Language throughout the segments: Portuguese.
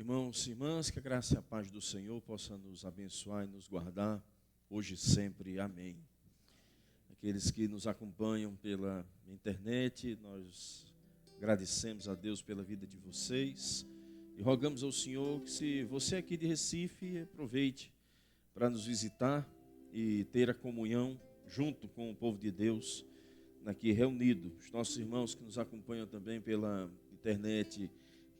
Irmãos e irmãs, que a graça e a paz do Senhor possa nos abençoar e nos guardar, hoje e sempre. Amém. Aqueles que nos acompanham pela internet, nós agradecemos a Deus pela vida de vocês e rogamos ao Senhor que, se você é aqui de Recife, aproveite para nos visitar e ter a comunhão junto com o povo de Deus aqui reunido. Os nossos irmãos que nos acompanham também pela internet,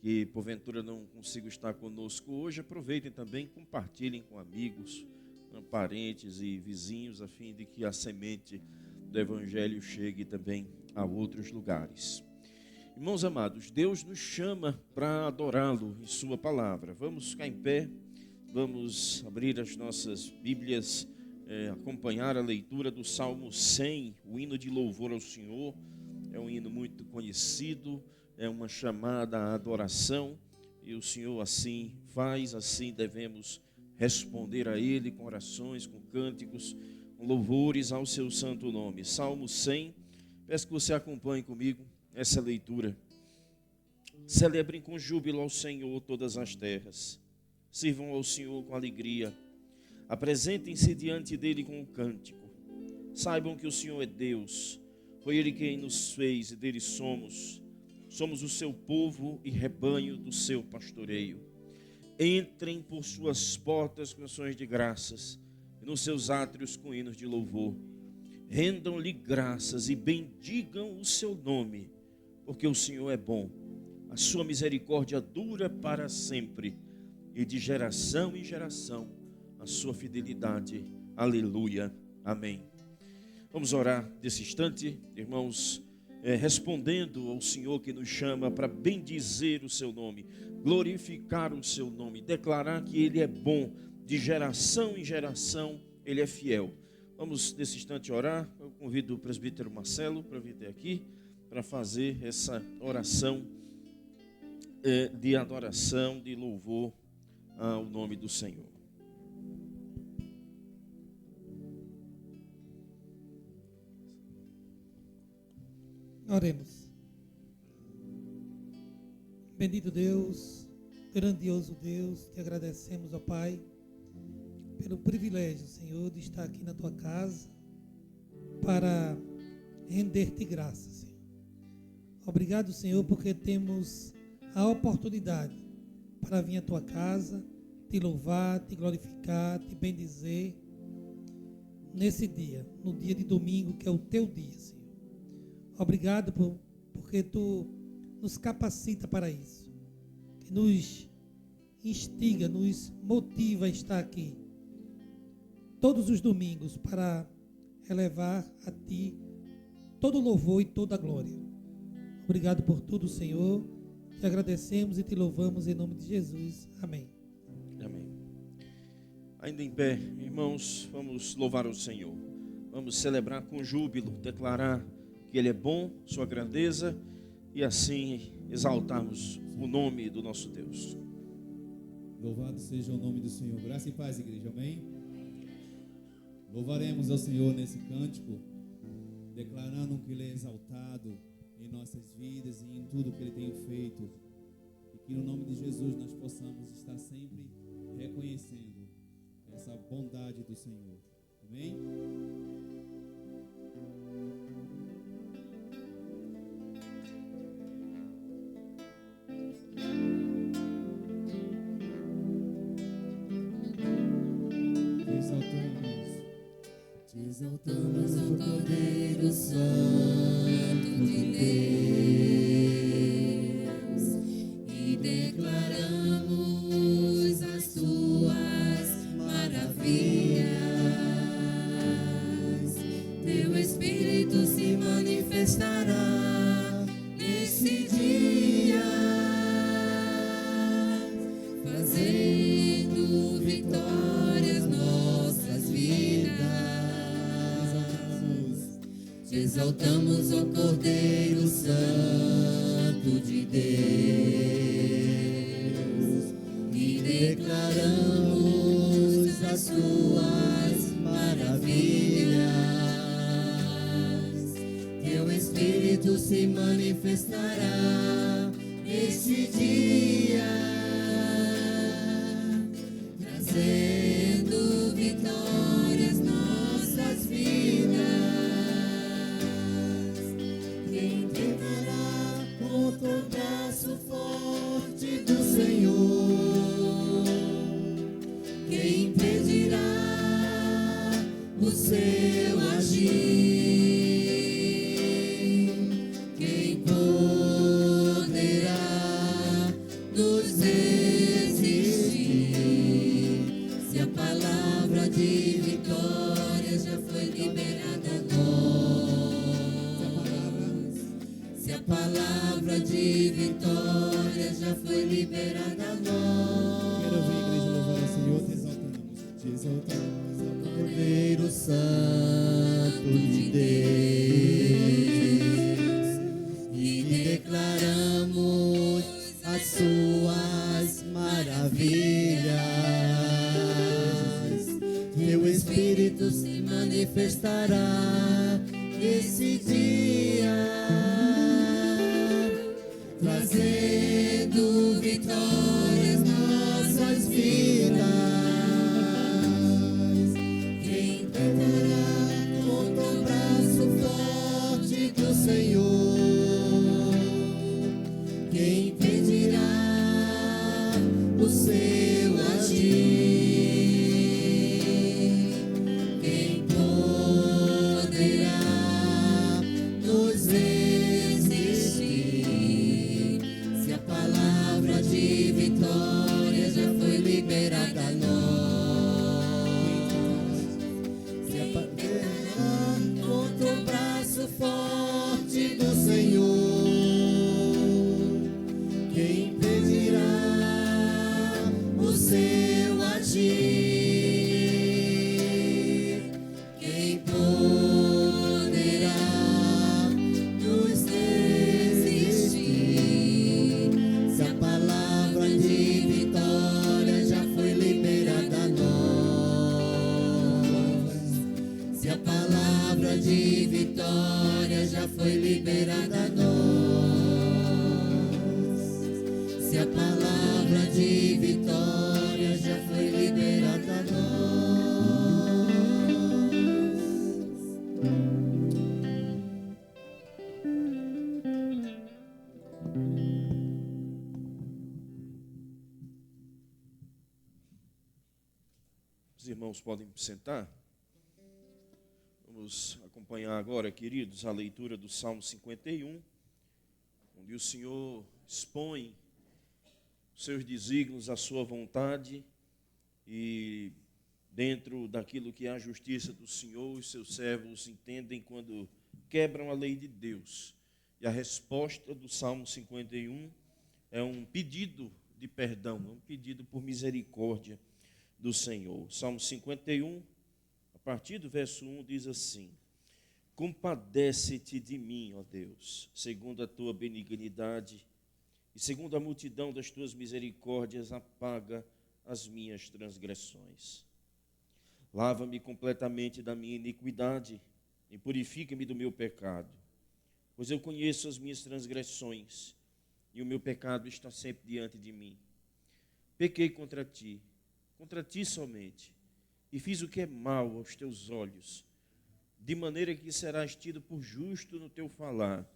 que porventura não consigam estar conosco hoje, aproveitem também, compartilhem com amigos, parentes e vizinhos, a fim de que a semente do Evangelho chegue também a outros lugares. Irmãos amados, Deus nos chama para adorá-lo em sua palavra. Vamos ficar em pé, vamos abrir as nossas Bíblias, acompanhar a leitura do Salmo 100, o hino de louvor ao Senhor. É um hino muito conhecido, é uma chamada à adoração, e o Senhor assim faz, assim devemos responder a Ele com orações, com cânticos, com louvores ao seu santo nome. Salmo 100, peço que você acompanhe comigo essa leitura. Celebrem com júbilo ao Senhor todas as terras, sirvam ao Senhor com alegria, apresentem-se diante dEle com um cântico, saibam que o Senhor é Deus, foi Ele quem nos fez e dele somos o seu povo e rebanho do seu pastoreio. Entrem por suas portas com ações de graças e nos seus átrios com hinos de louvor. Rendam-lhe graças e bendigam o seu nome, porque o Senhor é bom, a sua misericórdia dura para sempre, e de geração em geração a sua fidelidade. Aleluia. Amém. Vamos orar nesse instante, irmãos, respondendo ao Senhor que nos chama para bendizer o seu nome, glorificar o seu nome, declarar que Ele é bom, de geração em geração Ele é fiel. Vamos nesse instante orar. Eu convido o presbítero Marcelo para vir até aqui, para fazer essa oração de adoração, de louvor ao nome do Senhor. Oremos. Bendito Deus, grandioso Deus, te agradecemos, ó Pai, pelo privilégio, Senhor, de estar aqui na tua casa para render-te graça, Senhor. Obrigado, Senhor, porque temos a oportunidade para vir à tua casa, te louvar, te glorificar, te bendizer nesse dia, no dia de domingo, que é o teu dia, Senhor. Obrigado porque tu nos capacita para isso, que nos instiga, nos motiva a estar aqui todos os domingos para elevar a ti todo o louvor e toda a glória. Obrigado por tudo, Senhor. Te agradecemos e te louvamos em nome de Jesus. Amém. Amém. Ainda em pé, irmãos, vamos louvar o Senhor. Vamos celebrar com júbilo, declarar que Ele é bom, sua grandeza, e assim exaltarmos o nome do nosso Deus. Louvado seja o nome do Senhor. Graça e paz, igreja. Amém? Louvaremos ao Senhor nesse cântico, declarando que Ele é exaltado em nossas vidas e em tudo que Ele tem feito. E que no nome de Jesus nós possamos estar sempre reconhecendo essa bondade do Senhor. Amém? Exaltamos o Cordeiro Santo de Deus e declaramos as suas maravilhas. Teu Espírito se manifestará nesse dia, fazendo vitórias nossas vidas. Exaltamos o Cordeiro Santo de Deus e declaramos as suas maravilhas. Teu Espírito se manifestará neste dia, palavra de vitória já foi liberada a nós. Quero ouvir a igreja louvar ao Senhor, te exaltamos, ao Cordeiro Santo de Deus, e declaramos as suas maravilhas. Teu Espírito se manifestará nesse dia, trazendo vitórias nas nossas vidas. Quem tentará contra o braço forte do Senhor? Quem impedirá o seu agir? Quem poderá nos resistir? Se a palavra de vitória já foi liberada a nós. Se a palavra contra o braço forte do Senhor, quem impedirá o seu agir? Quem poderá nos resistir? Se a palavra de vitória já foi liberada a nós. Se a palavra de vitória já foi liberada a nós. Se a palavra de vitória já foi liberada a nós. Os irmãos podem sentar. Vamos acompanhar agora, queridos, a leitura do Salmo 51, onde o Senhor expõe os seus desígnios, a sua vontade, e dentro daquilo que é a justiça do Senhor, os seus servos entendem quando quebram a lei de Deus. E a resposta do Salmo 51 é um pedido de perdão, um pedido por misericórdia do Senhor. Salmo 51, a partir do verso 1, diz assim: compadece-te de mim, ó Deus, segundo a tua benignidade, e segundo a multidão das tuas misericórdias, apaga as minhas transgressões. Lava-me completamente da minha iniquidade e purifica-me do meu pecado, pois eu conheço as minhas transgressões e o meu pecado está sempre diante de mim. Pequei contra ti somente, e fiz o que é mal aos teus olhos, de maneira que serás tido por justo no teu falar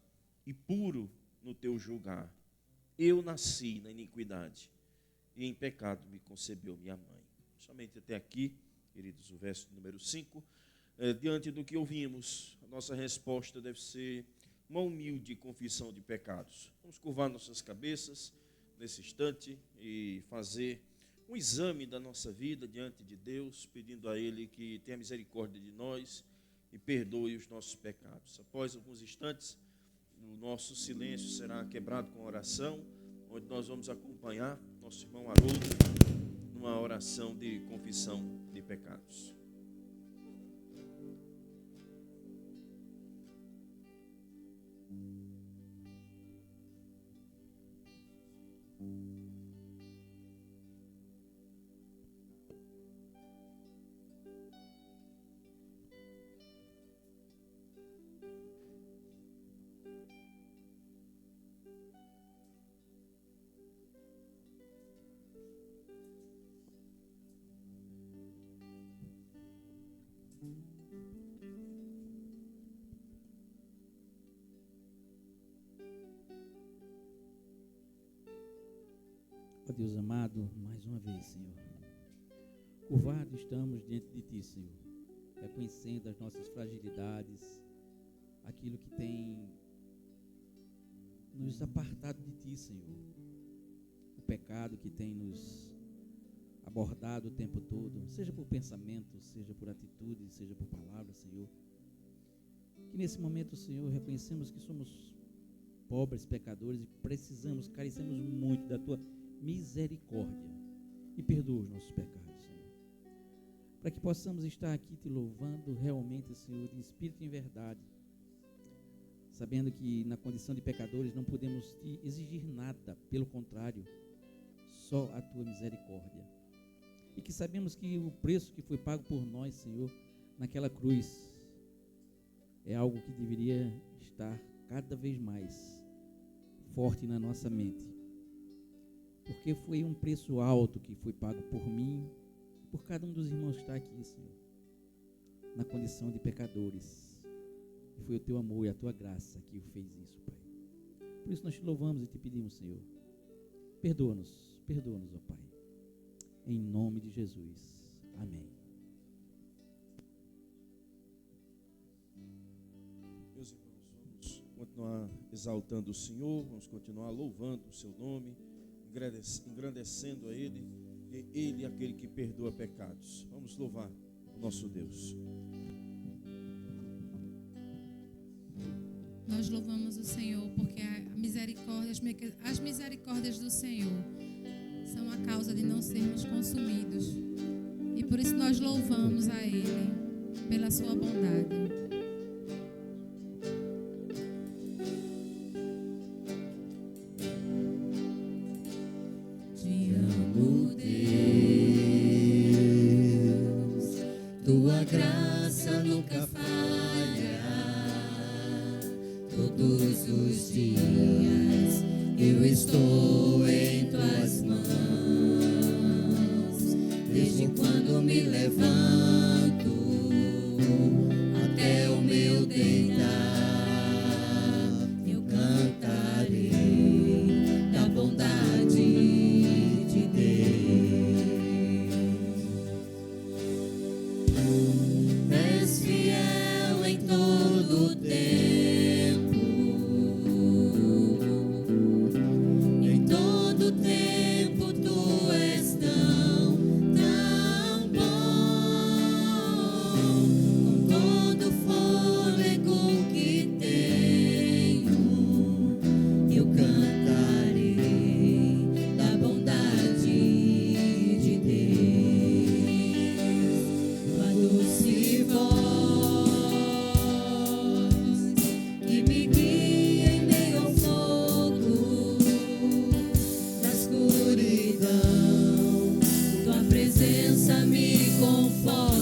e puro no teu julgar. Eu nasci na iniquidade, e em pecado me concebeu minha mãe. Somente até aqui, queridos, o verso número 5. Diante do que ouvimos, a nossa resposta deve ser uma humilde confissão de pecados. Vamos curvar nossas cabeças nesse instante e fazer um exame da nossa vida diante de Deus, pedindo a Ele que tenha misericórdia de nós e perdoe os nossos pecados. Após alguns instantes, o nosso silêncio será quebrado com oração, onde nós vamos acompanhar nosso irmão Haroldo numa oração de confissão de pecados. Ó Deus amado, mais uma vez, Senhor, curvados estamos diante de Ti, Senhor, reconhecendo as nossas fragilidades, aquilo que tem nos apartado de Ti, Senhor, o pecado que tem nos abordado o tempo todo, seja por pensamento, seja por atitude, seja por palavra, Senhor. Que nesse momento, Senhor, reconhecemos que somos pobres pecadores e precisamos, carecemos muito da tua misericórdia. E perdoa os nossos pecados, Senhor. Para que possamos estar aqui te louvando realmente, Senhor, em espírito e em verdade, sabendo que na condição de pecadores não podemos te exigir nada, pelo contrário, só a tua misericórdia. E que sabemos que o preço que foi pago por nós, Senhor, naquela cruz, é algo que deveria estar cada vez mais forte na nossa mente. Porque foi um preço alto que foi pago por mim, por cada um dos irmãos que está aqui, Senhor, na condição de pecadores. E foi o teu amor e a tua graça que fez isso, Pai. Por isso nós te louvamos e te pedimos, Senhor, perdoa-nos, ó Pai. Em nome de Jesus. Amém. Meus irmãos, vamos continuar exaltando o Senhor, vamos continuar louvando o seu nome, engrandecendo a Ele, e Ele é aquele que perdoa pecados. Vamos louvar o nosso Deus. Nós louvamos o Senhor porque as misericórdias do Senhor são a causa de não sermos consumidos. E por isso nós louvamos a Ele pela sua bondade. Te amo, Deus, tua graça nunca falha. Todos os dias eu estou em tuas mãos. Desde quando me levanto até o meu deitar, eu cantarei da bondade de Deus. És fiel em todo o tempo, em todo o tempo tu és tão bom. Com todo o fôlego que tenho, eu cantarei da bondade de Deus. Tua doce voz que me guia em meio ao fogo da escuridão, tua presença me conforta.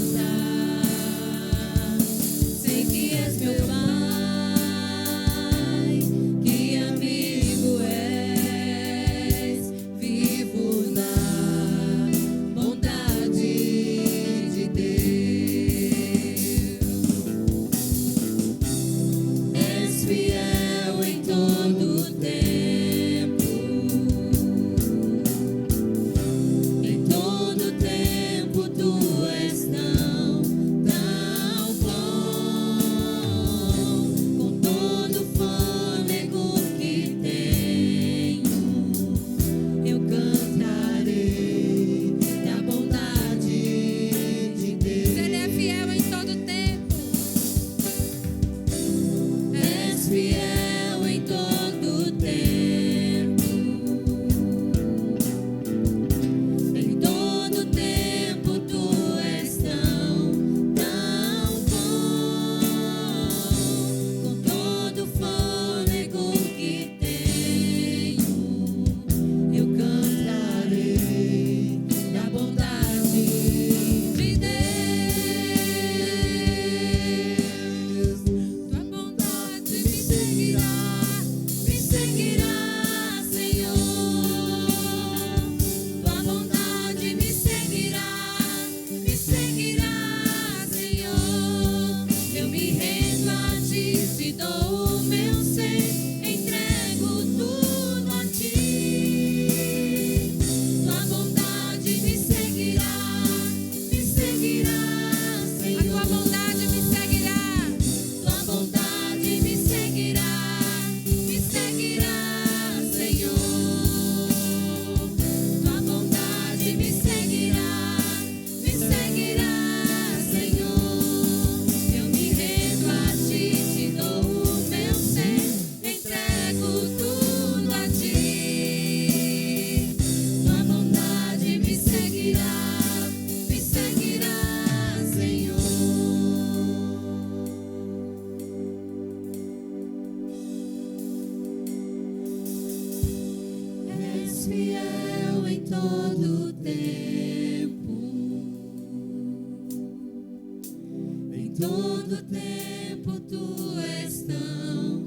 Sei que és meu Pai, que amigo tempo, em todo tempo tu és tão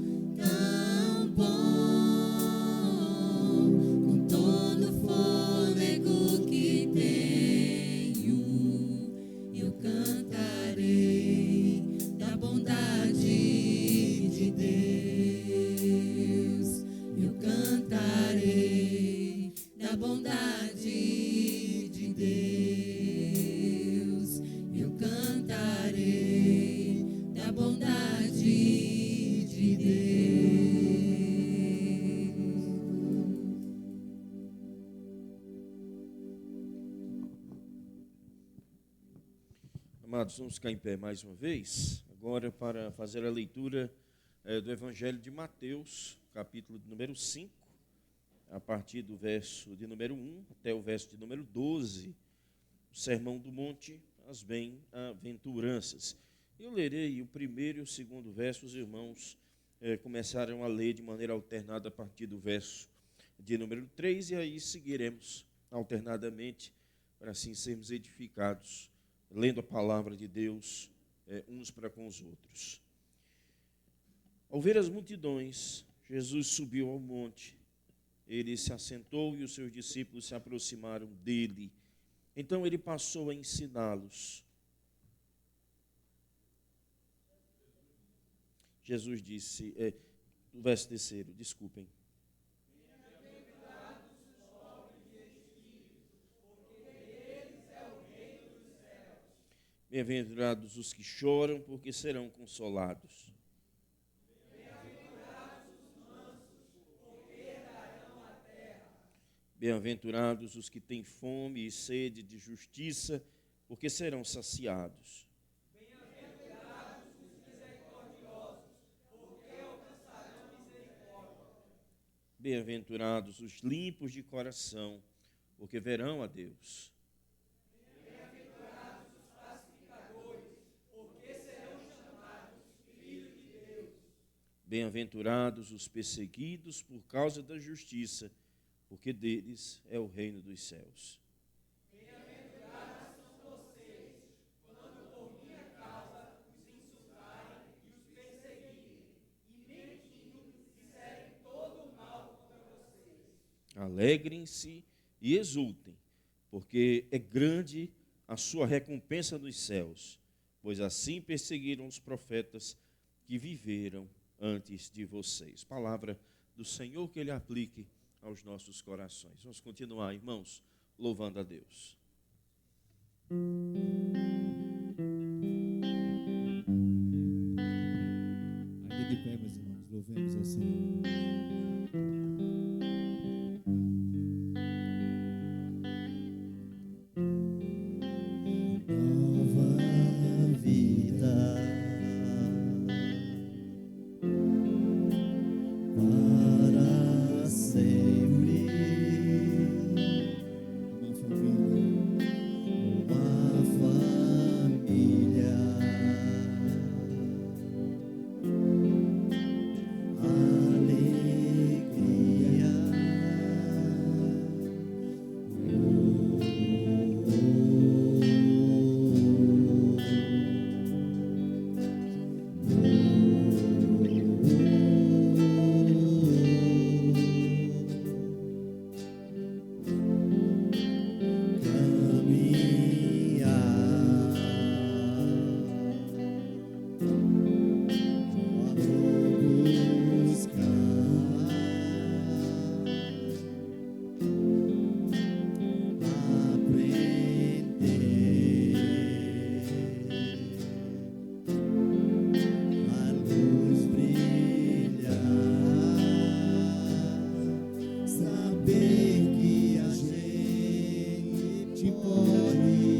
bom, com todo o fôlego que tenho, eu cantarei da bondade de Deus, eu cantarei da bondade de Deus, eu cantarei da bondade de Deus. Amados, vamos ficar em pé mais uma vez, agora para fazer a leitura do Evangelho de Mateus, capítulo de número 5, a partir do verso de número 1 até o verso de número 12, o Sermão do Monte, as Bem-aventuranças. Eu lerei o primeiro e o segundo verso, os irmãos começaram a ler de maneira alternada a partir do verso de número 3, e aí seguiremos alternadamente, para assim sermos edificados, lendo a palavra de Deus uns para com os outros. Ao ver as multidões, Jesus subiu ao monte. Ele se assentou e os seus discípulos se aproximaram dele. Então ele passou a ensiná-los. Jesus disse, no verso terceiro, desculpem. Bem-aventurados os que choram, porque serão consolados. Bem-aventurados os que têm fome e sede de justiça, porque serão saciados. Bem-aventurados os misericordiosos, porque alcançarão misericórdia. Bem-aventurados os limpos de coração, porque verão a Deus. Bem-aventurados os pacificadores, porque serão chamados filhos de Deus. Bem-aventurados os perseguidos por causa da justiça, porque deles é o reino dos céus. Bem-aventurados são vocês, quando por minha causa os insultarem e os perseguirem, e mentindo disserem todo o mal contra vocês. Alegrem-se e exultem, porque é grande a sua recompensa nos céus, pois assim perseguiram os profetas que viveram antes de vocês. Palavra do Senhor, que Ele aplique aos nossos corações. Vamos continuar, irmãos, louvando a Deus. Ainda de pé, meus irmãos, louvemos ao Senhor. Nova vida para sempre, Uma família, uma família, alegria, a luz brilhar, saber que a gente pode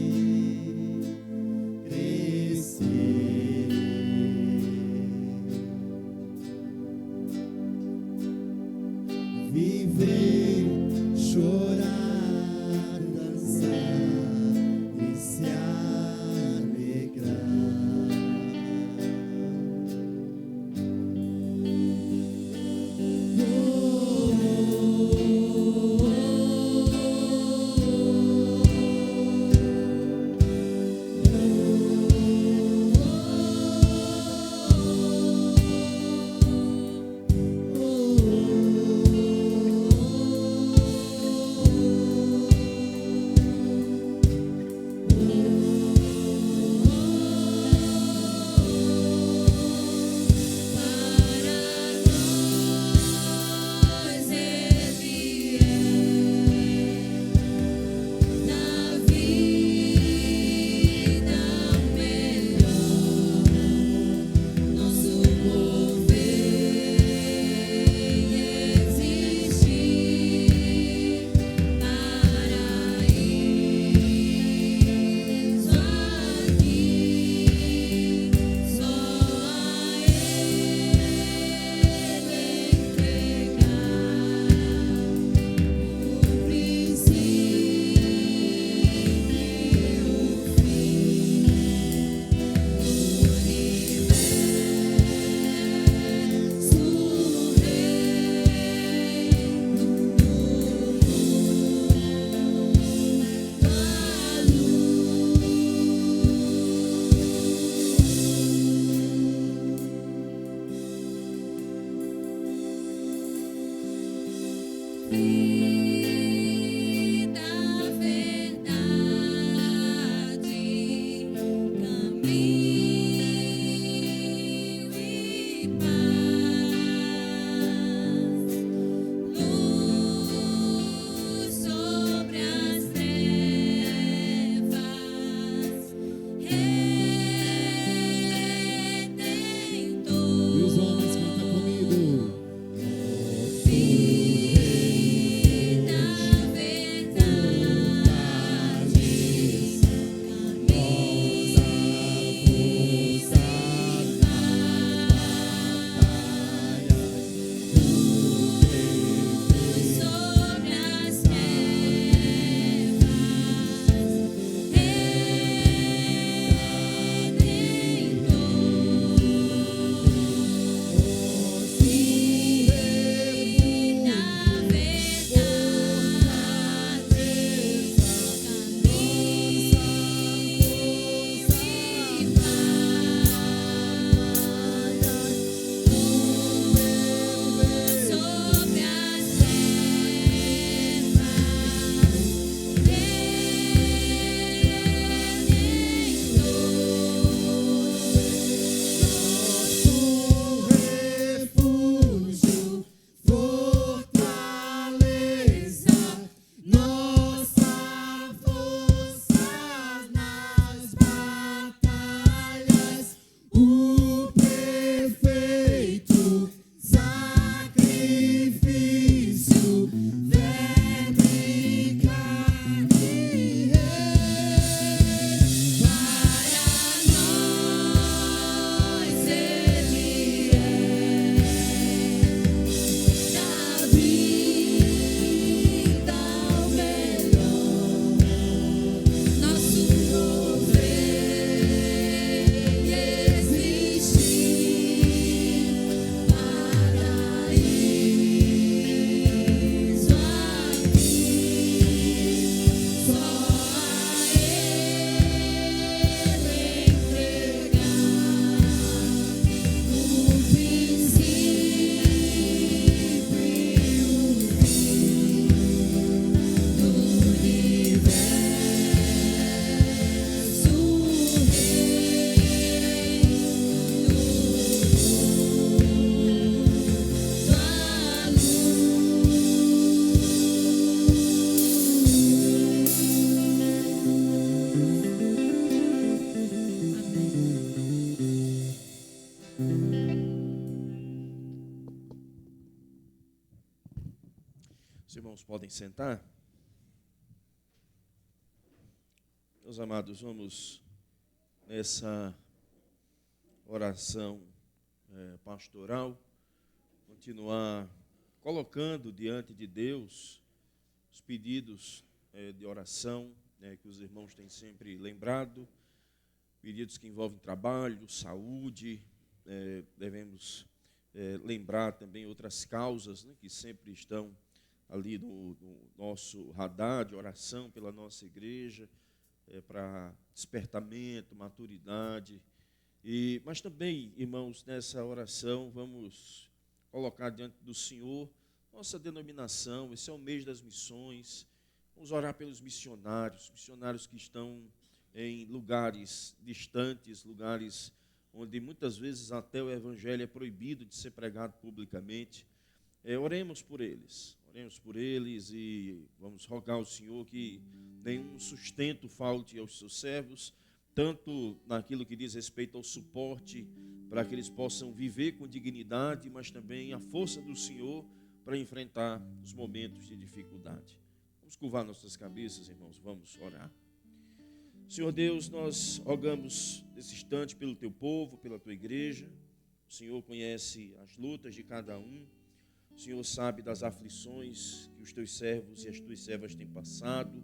crescer, viver, chorar, dançar e se alegrar. Oh, oh, oh, oh. Os irmãos podem sentar. Meus amados, vamos nessa oração pastoral continuar colocando diante de Deus os pedidos de oração que os irmãos têm sempre lembrado, pedidos que envolvem trabalho, saúde. Devemos lembrar também outras causas que sempre estão ali no nosso radar de oração pela nossa igreja, para despertamento, maturidade. Mas também, irmãos, nessa oração vamos colocar diante do Senhor nossa denominação. Esse é o mês das missões. Vamos orar pelos missionários que estão em lugares distantes, lugares onde muitas vezes até o evangelho é proibido de ser pregado publicamente. Oremos por eles e vamos rogar ao Senhor que nenhum sustento falte aos seus servos, tanto naquilo que diz respeito ao suporte, para que eles possam viver com dignidade, mas também a força do Senhor para enfrentar os momentos de dificuldade. Vamos curvar nossas cabeças, irmãos, vamos orar. Senhor Deus, nós rogamos nesse instante pelo teu povo, pela tua igreja. O Senhor conhece as lutas de cada um. O Senhor sabe das aflições que os teus servos e as tuas servas têm passado,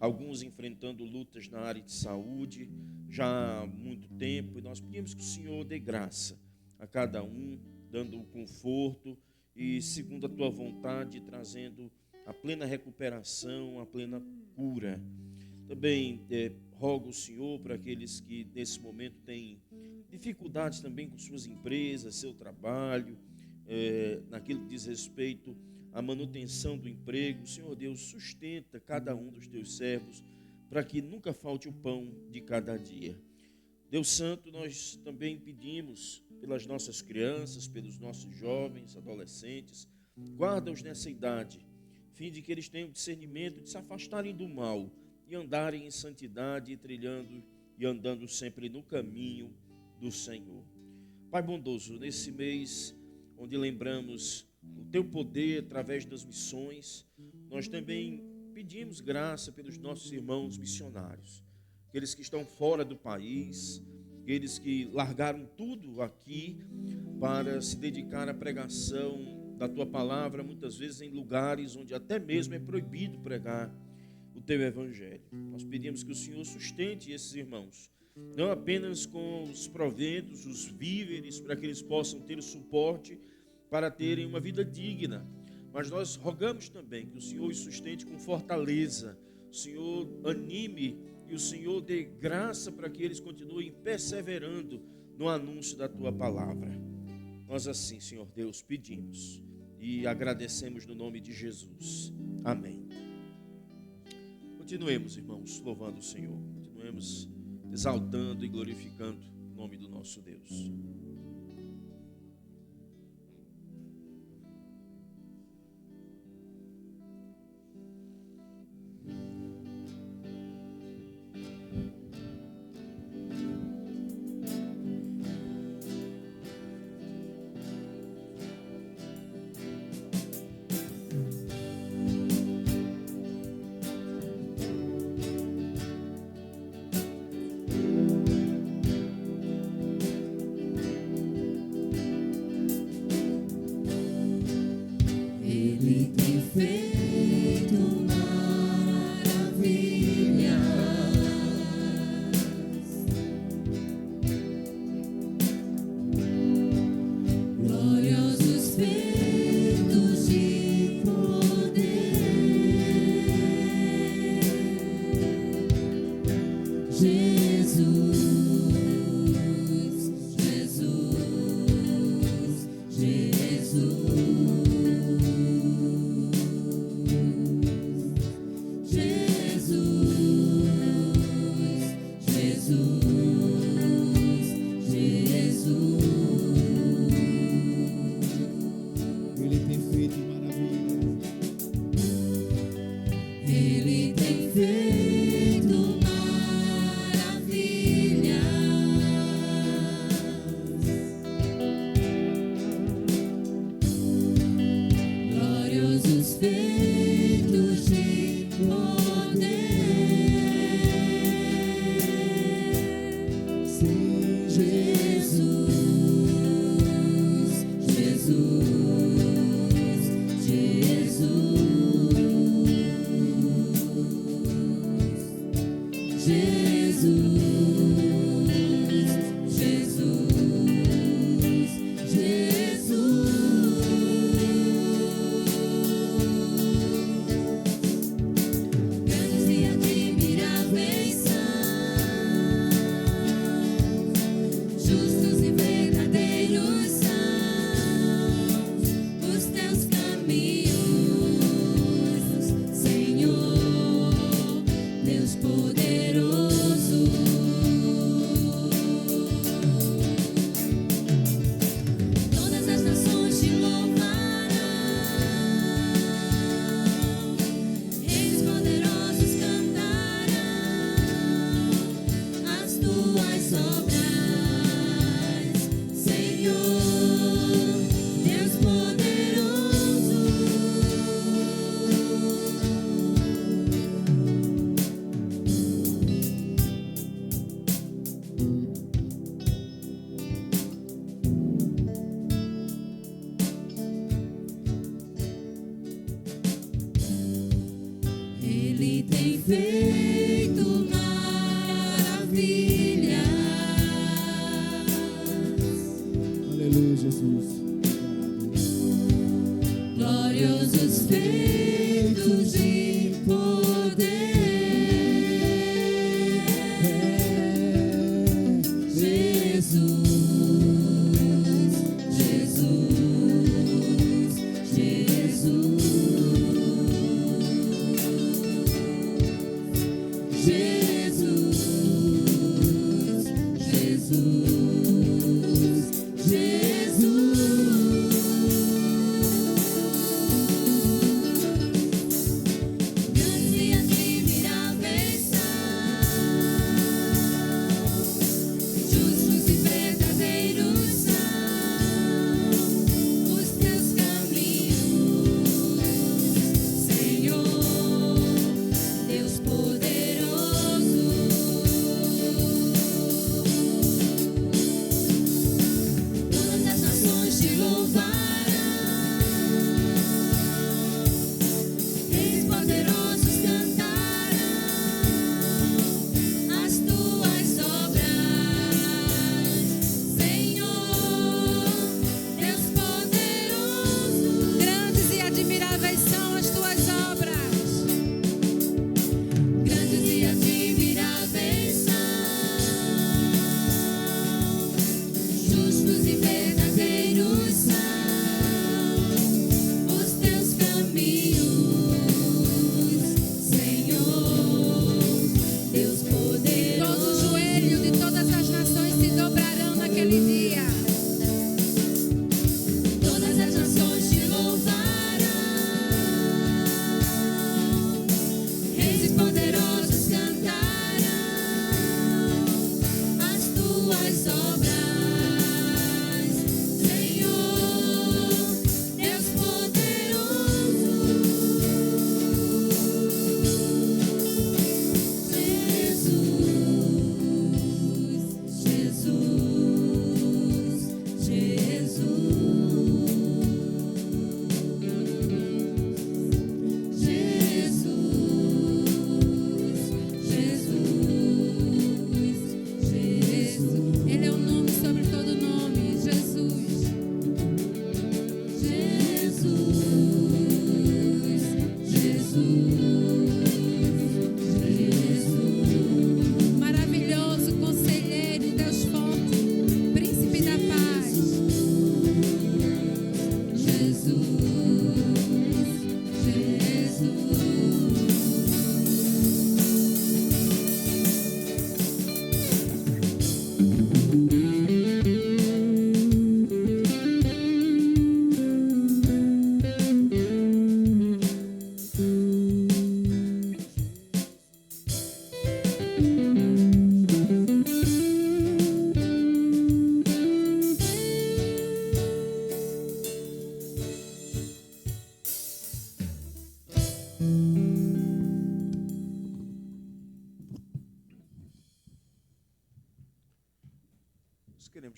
alguns enfrentando lutas na área de saúde já há muito tempo, e nós pedimos que o Senhor dê graça a cada um, dando o conforto e, segundo a tua vontade, trazendo a plena recuperação, a plena cura. Também rogo o Senhor para aqueles que nesse momento têm dificuldades também com suas empresas, seu trabalho, naquilo que diz respeito a manutenção do emprego. Senhor Deus, sustenta cada um dos teus servos, para que nunca falte o pão de cada dia. Deus Santo, nós também pedimos pelas nossas crianças, pelos nossos jovens, adolescentes, guarda-os nessa idade, a fim de que eles tenham discernimento de se afastarem do mal e andarem em santidade, trilhando e andando sempre no caminho do Senhor. Pai bondoso, nesse mês onde lembramos o teu poder através das missões, nós também pedimos graça pelos nossos irmãos missionários, aqueles que estão fora do país, aqueles que largaram tudo aqui para se dedicar à pregação da tua palavra, muitas vezes em lugares onde até mesmo é proibido pregar o teu evangelho. Nós pedimos que o Senhor sustente esses irmãos, não apenas com os proventos, os víveres, para que eles possam ter o suporte para terem uma vida digna, mas nós rogamos também que o Senhor os sustente com fortaleza, o Senhor anime e o Senhor dê graça para que eles continuem perseverando no anúncio da tua palavra. Nós assim, Senhor Deus, pedimos e agradecemos no nome de Jesus. Amém. Continuemos, irmãos, louvando o Senhor. Continuemos exaltando e glorificando o nome do nosso Deus. Jesus.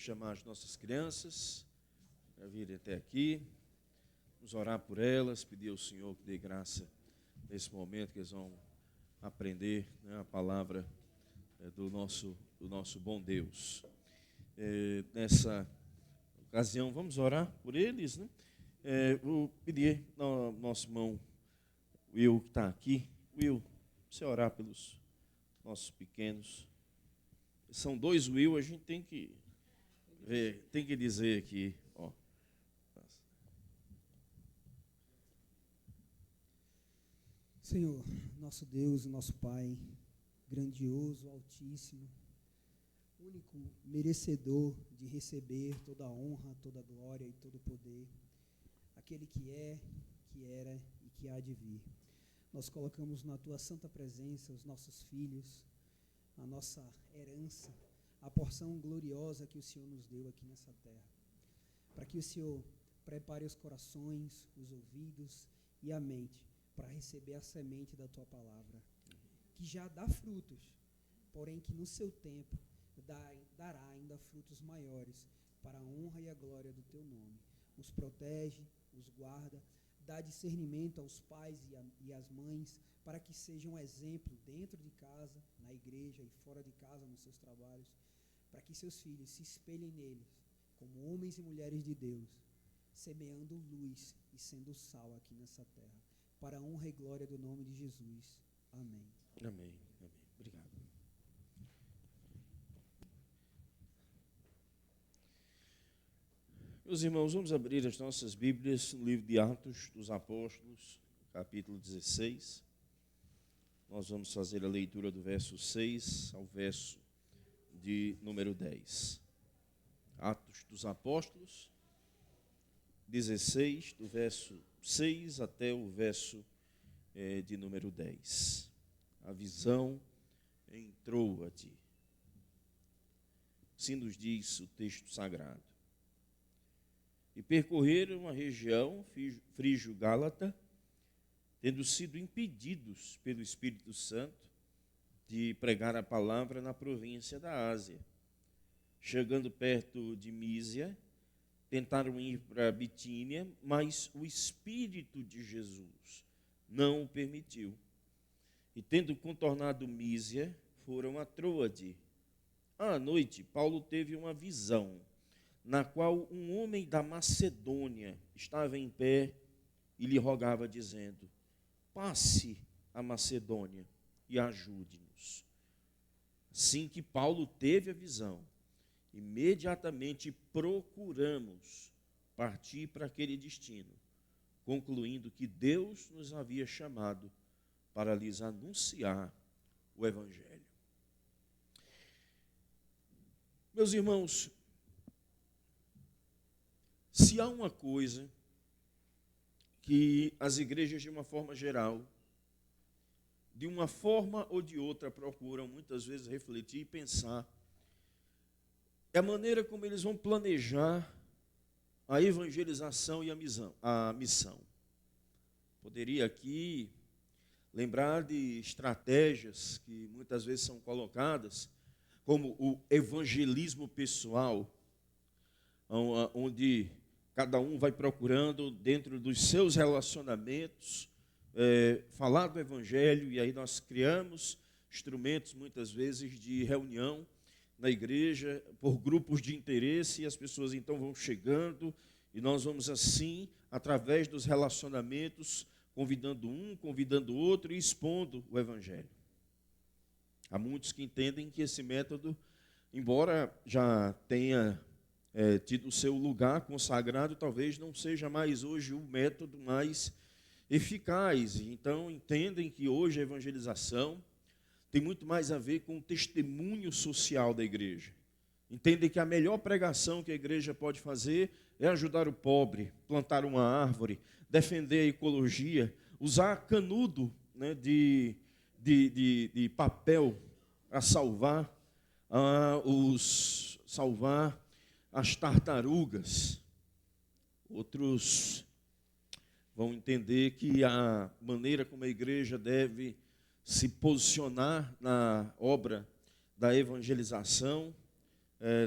Vamos chamar as nossas crianças para virem até aqui. Vamos orar por elas, pedir ao Senhor que dê graça nesse momento que eles vão aprender, né, a palavra do nosso bom Deus. Nessa ocasião, vamos orar por eles, né? Vou pedir ao nosso irmão Will, que está aqui. Will, você orar pelos nossos pequenos. São 2 Will, a gente tem que ver, tem que dizer aqui, ó. Senhor, nosso Deus, nosso Pai, grandioso, altíssimo, único merecedor de receber toda a honra, toda a glória e todo o poder, aquele que é, que era e que há de vir. Nós colocamos na Tua santa presença os nossos filhos, a nossa herança, a porção gloriosa que o Senhor nos deu aqui nessa terra, para que o Senhor prepare os corações, os ouvidos e a mente para receber a semente da Tua palavra, que já dá frutos, porém que no seu tempo dará ainda frutos maiores para a honra e a glória do Teu nome. Os protege, os guarda, dá discernimento aos pais e às mães, para que sejam exemplo dentro de casa, na igreja e fora de casa, nos seus trabalhos, para que seus filhos se espelhem neles, como homens e mulheres de Deus, semeando luz e sendo sal aqui nessa terra, para a honra e glória do nome de Jesus. Amém. Amém. Amém. Obrigado. Meus irmãos, vamos abrir as nossas Bíblias no livro de Atos dos Apóstolos, capítulo 16. Nós vamos fazer a leitura do verso 6 ao verso de número 10. Atos dos Apóstolos, 16, do verso 6 até o verso de número 10. A visão entrou a ti. Assim nos diz o texto sagrado. E percorreram a região frígio-gálata, tendo sido impedidos pelo Espírito Santo de pregar a palavra na província da Ásia. Chegando perto de Mísia, tentaram ir para Bitínia, mas o Espírito de Jesus não o permitiu. E tendo contornado Mísia, foram a Troade. À noite, Paulo teve uma visão, na qual um homem da Macedônia estava em pé e lhe rogava, dizendo: passe a Macedônia e ajude-nos. Assim que Paulo teve a visão, imediatamente procuramos partir para aquele destino, concluindo que Deus nos havia chamado para lhes anunciar o Evangelho. Meus irmãos, se há uma coisa que as igrejas, de uma forma geral, de uma forma ou de outra, procuram muitas vezes refletir e pensar, é a maneira como eles vão planejar a evangelização e a missão. Poderia aqui lembrar de estratégias que muitas vezes são colocadas, como o evangelismo pessoal, onde cada um vai procurando, dentro dos seus relacionamentos, falar do Evangelho, e aí nós criamos instrumentos, muitas vezes, de reunião na igreja, por grupos de interesse, e as pessoas então vão chegando, e nós vamos assim, através dos relacionamentos, convidando um, convidando outro e expondo o Evangelho. Há muitos que entendem que esse método, embora já tenha tido o seu lugar consagrado, talvez não seja mais hoje o método mais eficaz. Então, entendem que hoje a evangelização tem muito mais a ver com o testemunho social da igreja. Entendem que a melhor pregação que a igreja pode fazer é ajudar o pobre, plantar uma árvore, defender a ecologia, usar canudo, né, de papel para salvar as tartarugas. Outros vão entender que a maneira como a igreja deve se posicionar na obra da evangelização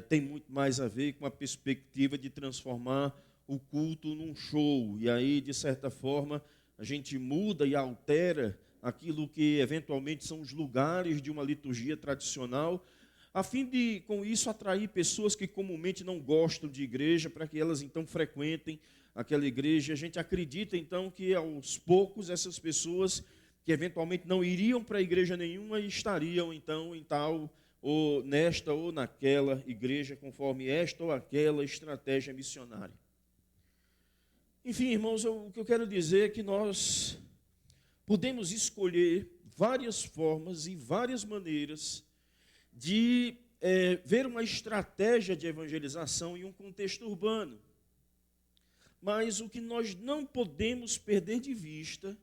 tem muito mais a ver com a perspectiva de transformar o culto num show. E aí, de certa forma, a gente muda e altera aquilo que eventualmente são os lugares de uma liturgia tradicional, a fim de, com isso, atrair pessoas que comumente não gostam de igreja, para que elas então frequentem aquela igreja. A gente acredita então que aos poucos essas pessoas que eventualmente não iriam para a igreja nenhuma estariam então em tal ou nesta ou naquela igreja, conforme esta ou aquela estratégia missionária. Enfim, irmãos, o que eu quero dizer é que nós podemos escolher várias formas e várias maneiras de ver uma estratégia de evangelização em um contexto urbano. Mas o que nós não podemos perder de vista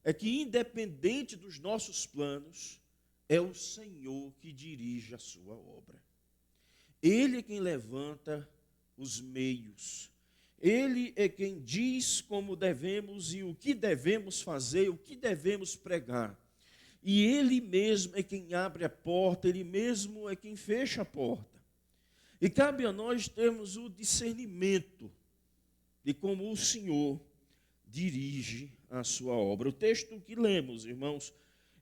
é que, independente dos nossos planos, é o Senhor que dirige a sua obra. Ele é quem levanta os meios. Ele é quem diz como devemos e o que devemos fazer, o que devemos pregar. E Ele mesmo é quem abre a porta, Ele mesmo é quem fecha a porta. E cabe a nós termos o discernimento de como o Senhor dirige a sua obra. O texto que lemos, irmãos,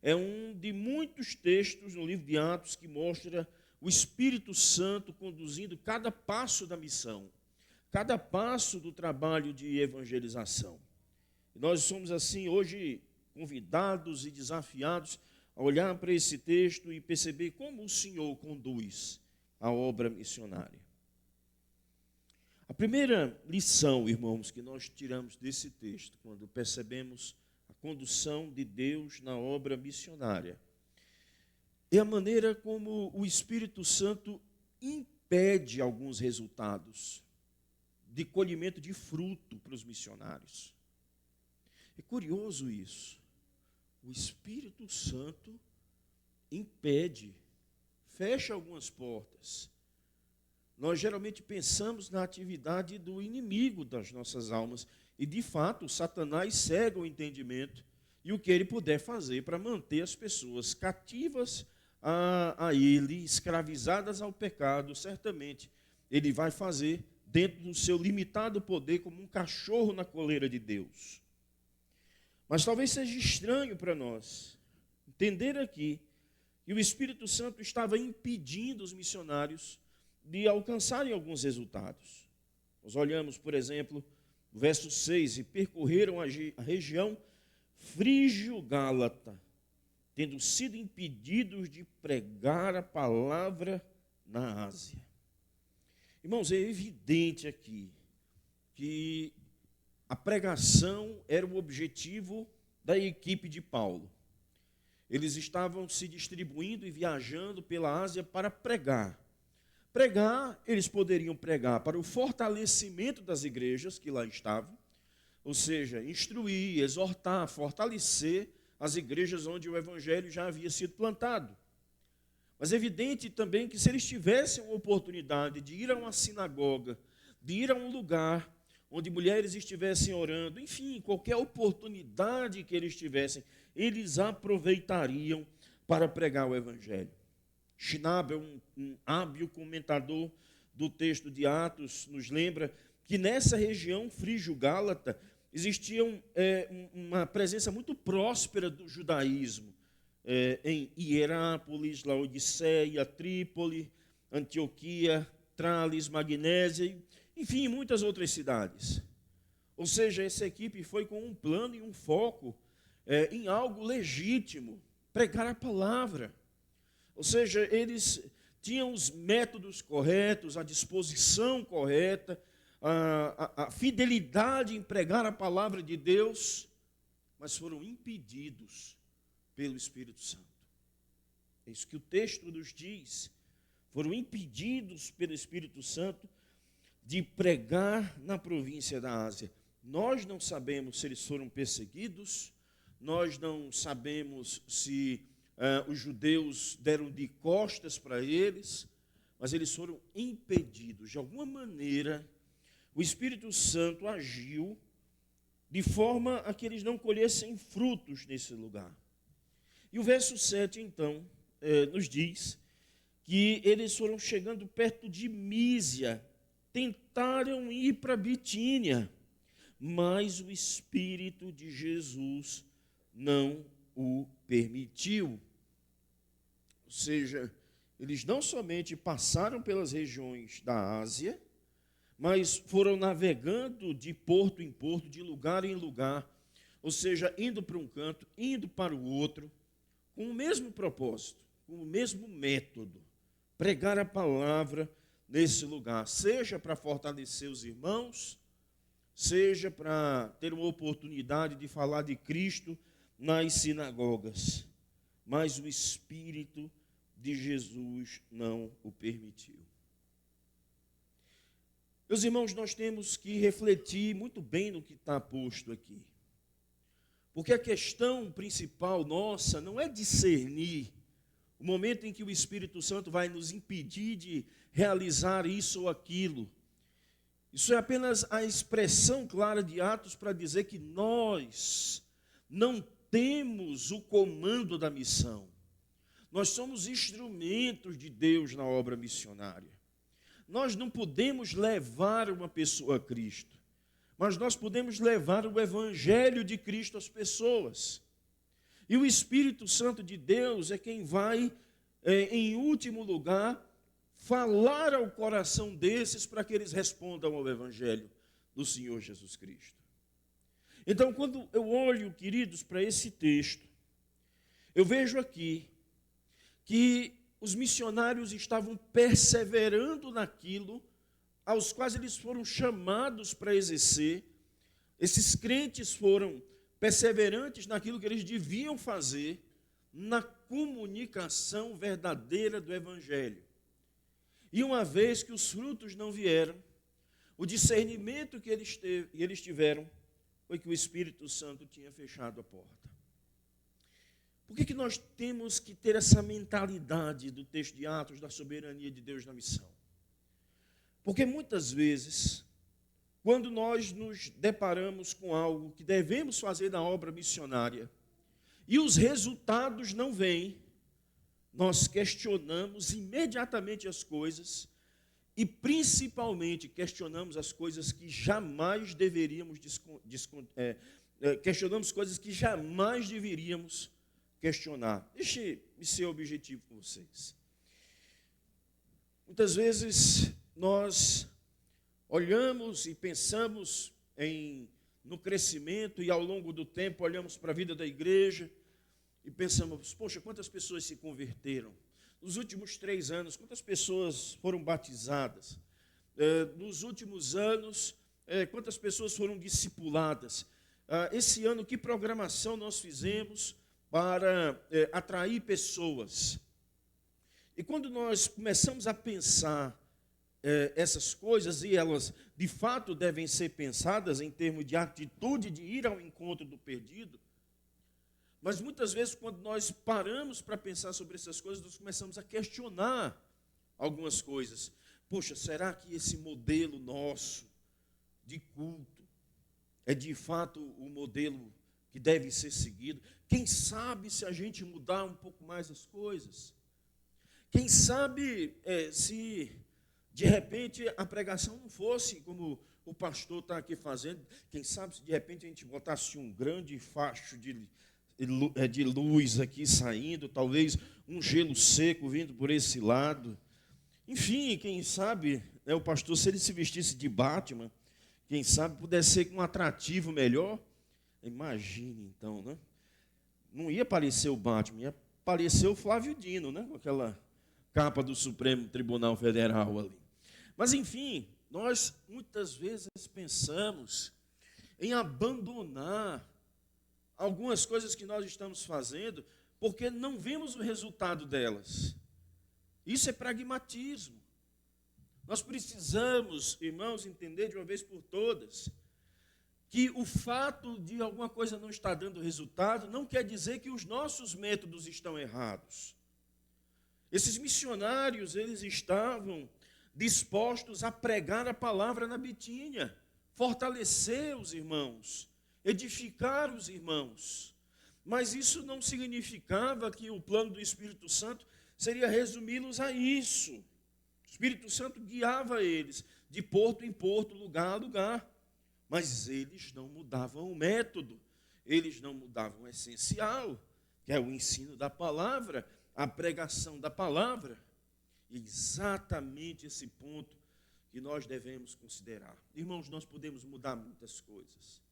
é um de muitos textos no livro de Atos que mostra o Espírito Santo conduzindo cada passo da missão, cada passo do trabalho de evangelização. E nós somos assim hoje convidados e desafiados a olhar para esse texto e perceber como o Senhor conduz a obra missionária. A primeira lição, irmãos, que nós tiramos desse texto, quando percebemos a condução de Deus na obra missionária, é a maneira como o Espírito Santo impede alguns resultados de colhimento de fruto para os missionários. É curioso isso. O Espírito Santo impede, fecha algumas portas. Nós geralmente pensamos na atividade do inimigo das nossas almas. E, de fato, Satanás cega o entendimento e o que ele puder fazer para manter as pessoas cativas a ele, escravizadas ao pecado, certamente ele vai fazer dentro do seu limitado poder, como um cachorro na coleira de Deus. Mas talvez seja estranho para nós entender aqui que o Espírito Santo estava impedindo os missionários de alcançarem alguns resultados. Nós olhamos, por exemplo, o verso 6, e percorreram a região frígio-gálata, tendo sido impedidos de pregar a palavra na Ásia. Irmãos, é evidente aqui que a pregação era o objetivo da equipe de Paulo. Eles estavam se distribuindo e viajando pela Ásia para pregar. Pregar, eles poderiam pregar para o fortalecimento das igrejas que lá estavam, ou seja, instruir, exortar, fortalecer as igrejas onde o evangelho já havia sido plantado. Mas é evidente também que se eles tivessem a oportunidade de ir a uma sinagoga, de ir a um lugar onde mulheres estivessem orando, enfim, qualquer oportunidade que eles tivessem, eles aproveitariam para pregar o evangelho. Schnabel, um hábil comentador do texto de Atos, nos lembra que nessa região frígio-gálata existia uma presença muito próspera do judaísmo, em Hierápolis, Laodiceia, Trípoli, Antioquia, Trales, Magnésia, enfim, muitas outras cidades. Ou seja, essa equipe foi com um plano e um foco em algo legítimo, pregar a palavra. Ou seja, eles tinham os métodos corretos, a disposição correta, a fidelidade em pregar a palavra de Deus, mas foram impedidos pelo Espírito Santo. É isso que o texto nos diz. Foram impedidos pelo Espírito Santo de pregar na província da Ásia. Nós não sabemos se eles foram perseguidos, nós não sabemos se os judeus deram de costas para eles, mas eles foram impedidos. De alguma maneira, o Espírito Santo agiu de forma a que eles não colhessem frutos nesse lugar. E o verso 7, então, nos diz que eles foram chegando perto de Mísia, tentaram ir para Bitínia, mas o Espírito de Jesus não o permitiu. Ou seja, eles não somente passaram pelas regiões da Ásia, mas foram navegando de porto em porto, de lugar em lugar, ou seja, indo para um canto, indo para o outro, com o mesmo propósito, com o mesmo método, pregar a palavra nesse lugar, seja para fortalecer os irmãos, seja para ter uma oportunidade de falar de Cristo nas sinagogas, mas o Espírito de Jesus não o permitiu. Meus irmãos, nós temos que refletir muito bem no que está posto aqui, porque a questão principal nossa não é discernir o momento em que o Espírito Santo vai nos impedir de realizar isso ou aquilo. Isso é apenas a expressão clara de Atos para dizer que nós não temos o comando da missão. Nós somos instrumentos de Deus na obra missionária. Nós não podemos levar uma pessoa a Cristo, mas nós podemos levar o Evangelho de Cristo às pessoas. E o Espírito Santo de Deus é quem vai, em último lugar, falar ao coração desses para que eles respondam ao Evangelho do Senhor Jesus Cristo. Então, quando eu olho, queridos, para esse texto, eu vejo aqui que os missionários estavam perseverando naquilo aos quais eles foram chamados para exercer. Esses crentes foram perseverantes naquilo que eles deviam fazer, na comunicação verdadeira do Evangelho. E uma vez que os frutos não vieram, o discernimento que eles tiveram foi que o Espírito Santo tinha fechado a porta. Por que nós temos que ter essa mentalidade do texto de Atos, da soberania de Deus na missão? Porque muitas vezes, quando nós nos deparamos com algo que devemos fazer na obra missionária, e os resultados não vêm, nós questionamos imediatamente as coisas, e principalmente questionamos as coisas que jamais deveríamos questionamos coisas que jamais deveríamos questionar. Deixe-me ser objetivo com vocês. Muitas vezes nós olhamos e pensamos no crescimento e ao longo do tempo olhamos para a vida da igreja e pensamos, poxa, quantas pessoas se converteram? Nos últimos 3 anos, quantas pessoas foram batizadas? Nos últimos anos, quantas pessoas foram discipuladas? Esse ano, que programação nós fizemos para atrair pessoas? E quando nós começamos a pensar essas coisas, e elas de fato devem ser pensadas em termos de atitude de ir ao encontro do perdido, mas muitas vezes quando nós paramos para pensar sobre essas coisas, nós começamos a questionar algumas coisas. Poxa, será que esse modelo nosso de culto é de fato o modelo que deve ser seguido? Quem sabe se a gente mudar um pouco mais as coisas? Quem sabe se de repente a pregação não fosse como o pastor está aqui fazendo? Quem sabe se de repente a gente botasse um grande facho de luz aqui saindo, talvez um gelo seco vindo por esse lado? Enfim, quem sabe, o pastor, se ele se vestisse de Batman, quem sabe pudesse ser com um atrativo melhor. Imagine então, né? Não ia aparecer o Batman, ia aparecer o Flávio Dino, né? Com aquela capa do Supremo Tribunal Federal ali. Mas enfim, nós muitas vezes pensamos em abandonar algumas coisas que nós estamos fazendo porque não vemos o resultado delas. Isso é pragmatismo. Nós precisamos, irmãos, entender de uma vez por todas que o fato de alguma coisa não estar dando resultado não quer dizer que os nossos métodos estão errados. Esses missionários, eles estavam dispostos a pregar a palavra na Bitínia, fortalecer os irmãos, edificar os irmãos. Mas isso não significava que o plano do Espírito Santo seria resumi-los a isso. O Espírito Santo guiava eles de porto em porto, lugar a lugar. Mas eles não mudavam o método, eles não mudavam o essencial, que é o ensino da palavra, a pregação da palavra. E exatamente esse ponto que nós devemos considerar. Irmãos, nós podemos mudar muitas coisas.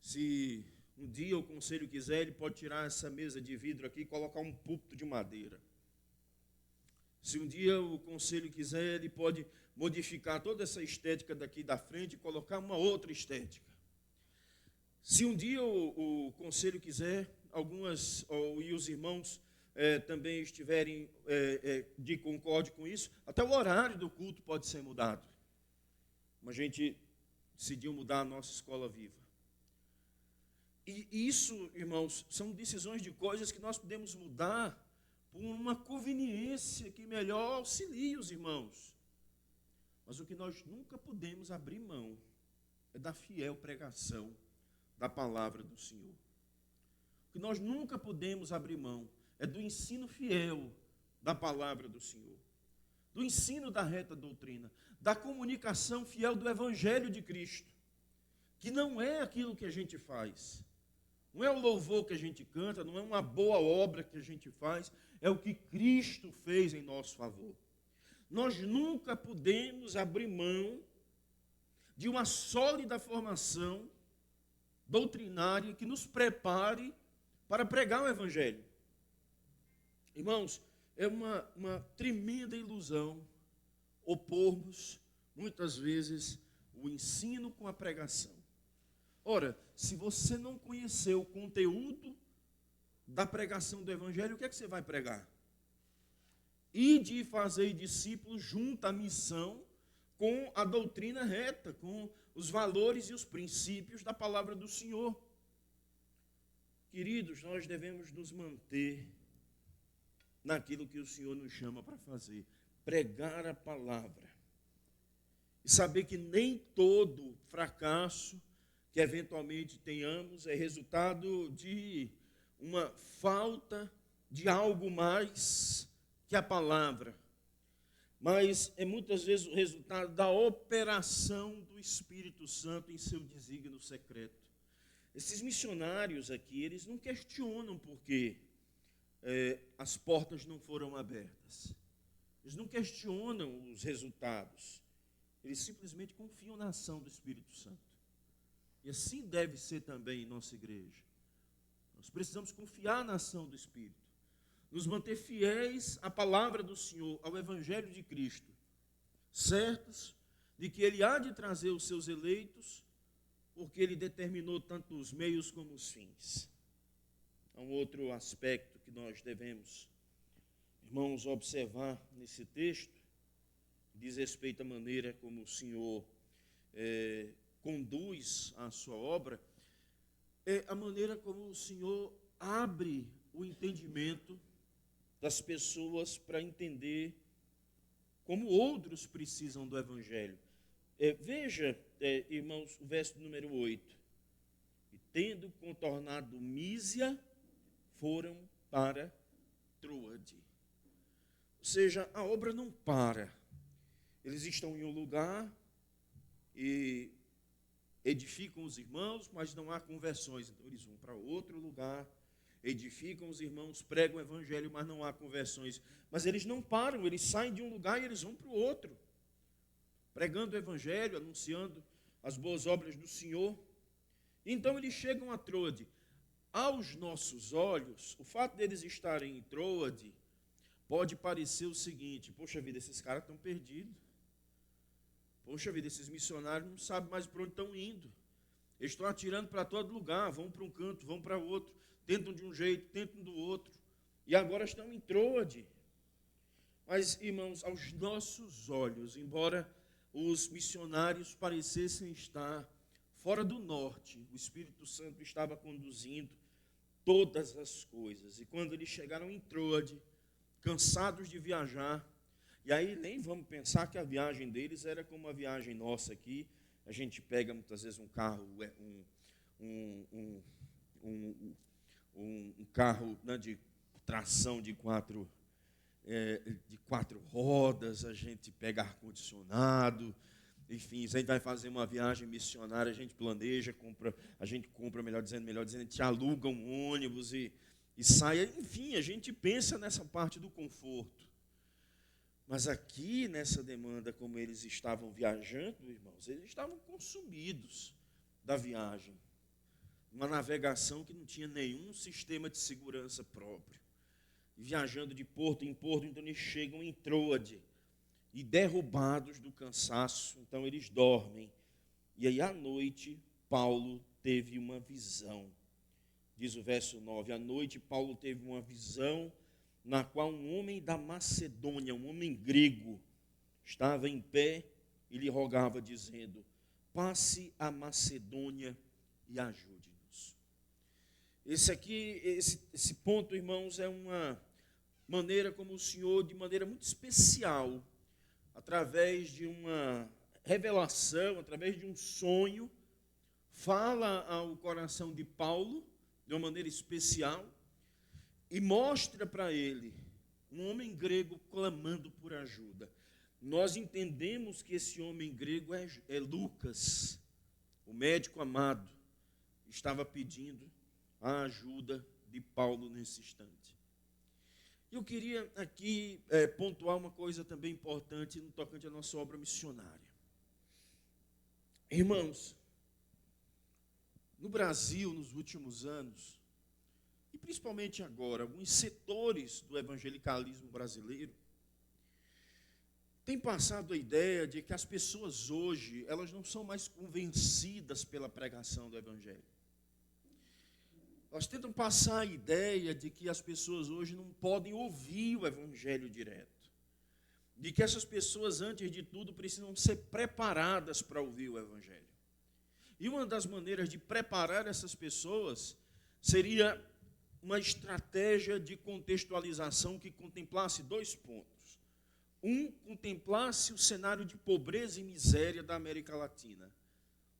Se um dia o conselho quiser, ele pode tirar essa mesa de vidro aqui e colocar um púlpito de madeira. Se um dia o conselho quiser, ele pode modificar toda essa estética daqui da frente e colocar uma outra estética. Se um dia o conselho quiser, e os irmãos também estiverem de concórdia com isso, até o horário do culto pode ser mudado. A gente decidiu mudar a nossa escola viva. E isso, irmãos, são decisões de coisas que nós podemos mudar por uma conveniência que melhor auxilie os irmãos. Mas o que nós nunca podemos abrir mão é da fiel pregação da palavra do Senhor. O que nós nunca podemos abrir mão é do ensino fiel da palavra do Senhor, do ensino da reta doutrina, da comunicação fiel do Evangelho de Cristo, que não é aquilo que a gente faz, não é o louvor que a gente canta, não é uma boa obra que a gente faz, é o que Cristo fez em nosso favor. Nós nunca podemos abrir mão de uma sólida formação doutrinária que nos prepare para pregar o Evangelho. Irmãos, é uma tremenda ilusão opormos, muitas vezes, o ensino com a pregação. Ora, se você não conhecer o conteúdo da pregação do Evangelho, o que é que você vai pregar? Ide e fazei discípulos junto à missão com a doutrina reta, com os valores e os princípios da palavra do Senhor. Queridos, nós devemos nos manter naquilo que o Senhor nos chama para fazer, pregar a palavra. E saber que nem todo fracasso que eventualmente tenhamos é resultado de uma falta de algo mais que a palavra, mas é muitas vezes o resultado da operação do Espírito Santo em seu desígnio secreto. Esses missionários aqui, eles não questionam porque as portas não foram abertas. Eles não questionam os resultados. Eles simplesmente confiam na ação do Espírito Santo. E assim deve ser também em nossa igreja. Nós precisamos confiar na ação do Espírito. Nos manter fiéis à palavra do Senhor, ao Evangelho de Cristo, certos de que Ele há de trazer os seus eleitos, porque Ele determinou tanto os meios como os fins. Há um outro aspecto que nós devemos, irmãos, observar nesse texto, diz respeito à maneira como o Senhor conduz a sua obra, é a maneira como o Senhor abre o entendimento das pessoas para entender como outros precisam do Evangelho. Veja, irmãos, o verso número 8. E tendo contornado Mísia, foram para Troade. Ou seja, a obra não para. Eles estão em um lugar e edificam os irmãos, mas não há conversões. Então eles vão para outro lugar, edificam os irmãos, pregam o Evangelho, mas não há conversões. Mas eles não param, eles saem de um lugar e eles vão para o outro, pregando o Evangelho, anunciando as boas obras do Senhor. Então eles chegam a Troade. Aos nossos olhos, o fato deles estarem em Troade pode parecer o seguinte: poxa vida, esses caras estão perdidos. Poxa vida, esses missionários não sabem mais para onde estão indo. Eles estão atirando para todo lugar, vão para um canto, vão para outro, tentam de um jeito, tentam do outro, e agora estão em Troade. Mas, irmãos, aos nossos olhos, embora os missionários parecessem estar fora do norte, o Espírito Santo estava conduzindo todas as coisas. E quando eles chegaram em Troade, cansados de viajar, e aí nem vamos pensar que a viagem deles era como a viagem nossa aqui. A gente pega muitas vezes um carro, um carro, né, de tração de 4 de 4 rodas, a gente pega ar-condicionado, enfim, se a gente vai fazer uma viagem missionária, a gente planeja, compra, melhor dizendo, a gente aluga um ônibus e sai, enfim, a gente pensa nessa parte do conforto. Mas aqui, nessa demanda, como eles estavam viajando, irmãos, eles estavam consumidos da viagem. Uma navegação que não tinha nenhum sistema de segurança próprio. Viajando de porto em porto, então eles chegam em Troade. E derrubados do cansaço, então eles dormem. E aí, à noite, Paulo teve uma visão. Diz o verso 9, à noite Paulo teve uma visão na qual um homem da Macedônia, um homem grego, estava em pé e lhe rogava, dizendo, passe a Macedônia e ajude-nos. Esse ponto, irmãos, é uma maneira como o Senhor, de maneira muito especial, através de uma revelação, através de um sonho, fala ao coração de Paulo, de uma maneira especial, e mostra para ele um homem grego clamando por ajuda. Nós entendemos que esse homem grego é Lucas, o médico amado, estava pedindo a ajuda de Paulo nesse instante. Eu queria aqui pontuar uma coisa também importante no tocante à nossa obra missionária. Irmãos, no Brasil, nos últimos anos, e principalmente agora, alguns setores do evangelicalismo brasileiro têm passado a ideia de que as pessoas hoje, elas não são mais convencidas pela pregação do evangelho. Elas tentam passar a ideia de que as pessoas hoje não podem ouvir o evangelho direto. De que essas pessoas, antes de tudo, precisam ser preparadas para ouvir o evangelho. E uma das maneiras de preparar essas pessoas seria uma estratégia de contextualização que contemplasse 2 pontos. Contemplasse o cenário de pobreza e miséria da América Latina.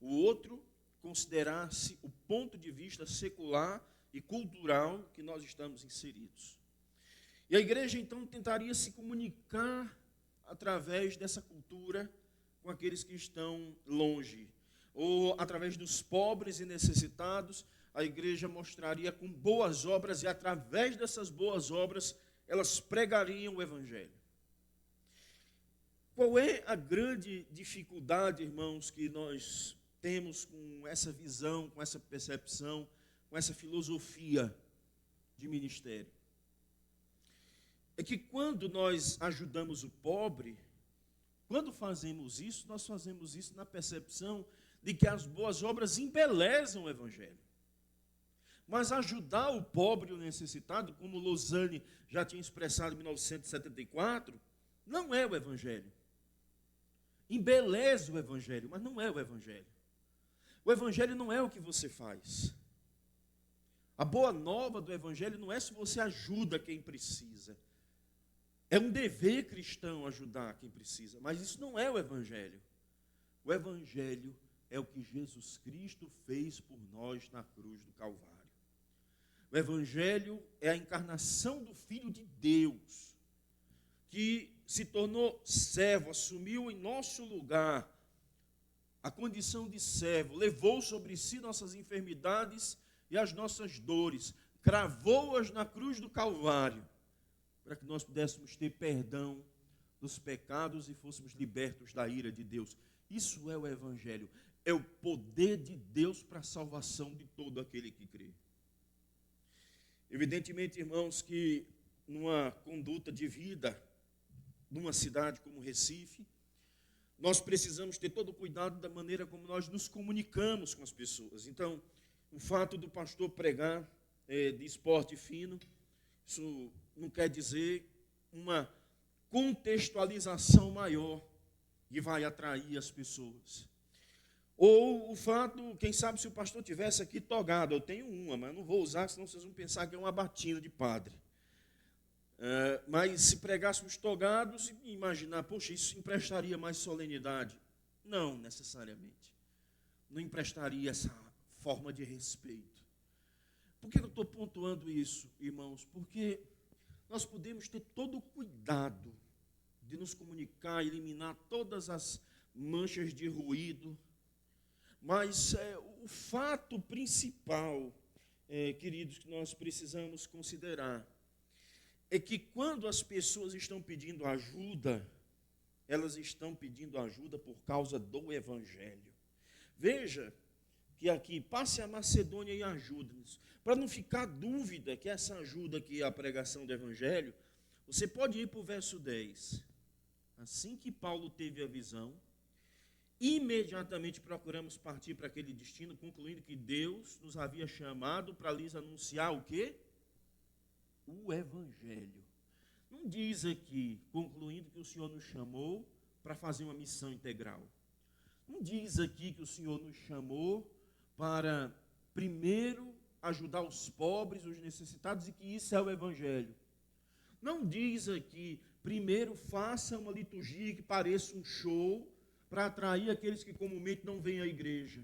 O outro, considerasse o ponto de vista secular e cultural que nós estamos inseridos. E a igreja, então, tentaria se comunicar através dessa cultura com aqueles que estão longe, ou através dos pobres e necessitados, a igreja mostraria com boas obras, e através dessas boas obras, elas pregariam o evangelho. Qual é a grande dificuldade, irmãos, que nós temos com essa visão, com essa percepção, com essa filosofia de ministério? É que quando nós ajudamos o pobre, quando fazemos isso, nós fazemos isso na percepção de que as boas obras embelezam o evangelho. Mas ajudar o pobre e o necessitado, como Lausanne já tinha expressado em 1974, não é o evangelho. Embeleza o evangelho, mas não é o evangelho. O evangelho não é o que você faz. A boa nova do evangelho não é se você ajuda quem precisa. É um dever cristão ajudar quem precisa, mas isso não é o evangelho. O evangelho é o que Jesus Cristo fez por nós na cruz do Calvário. O evangelho é a encarnação do Filho de Deus, que se tornou servo, assumiu em nosso lugar a condição de servo, levou sobre si nossas enfermidades e as nossas dores, cravou-as na cruz do Calvário, para que nós pudéssemos ter perdão dos pecados e fôssemos libertos da ira de Deus. Isso é o evangelho, é o poder de Deus para a salvação de todo aquele que crê. Evidentemente, irmãos, que numa conduta de vida, numa cidade como Recife, nós precisamos ter todo o cuidado da maneira como nós nos comunicamos com as pessoas. Então, o fato do pastor pregar de esporte fino, isso não quer dizer uma contextualização maior que vai atrair as pessoas. Ou o fato, quem sabe se o pastor tivesse aqui togado, eu tenho uma, mas eu não vou usar, senão vocês vão pensar que é uma batina de padre. Mas se pregássemos togados, imaginar, poxa, isso emprestaria mais solenidade. Não necessariamente. Não emprestaria essa forma de respeito. Por que eu estou pontuando isso, irmãos? Porque nós podemos ter todo o cuidado de nos comunicar, eliminar todas as manchas de ruído, mas o fato principal, queridos, que nós precisamos considerar é que quando as pessoas estão pedindo ajuda, elas estão pedindo ajuda por causa do Evangelho. Veja que aqui, passe a Macedônia e ajude-nos. Para não ficar dúvida que essa ajuda aqui é a pregação do Evangelho, você pode ir para o verso 10. Assim que Paulo teve a visão, imediatamente procuramos partir para aquele destino, concluindo que Deus nos havia chamado para lhes anunciar o quê? O Evangelho. Não diz aqui, concluindo que o Senhor nos chamou para fazer uma missão integral. Não diz aqui que o Senhor nos chamou para, primeiro, ajudar os pobres, os necessitados, e que isso é o Evangelho. Não diz aqui, primeiro, faça uma liturgia que pareça um show para atrair aqueles que comumente não vêm à igreja.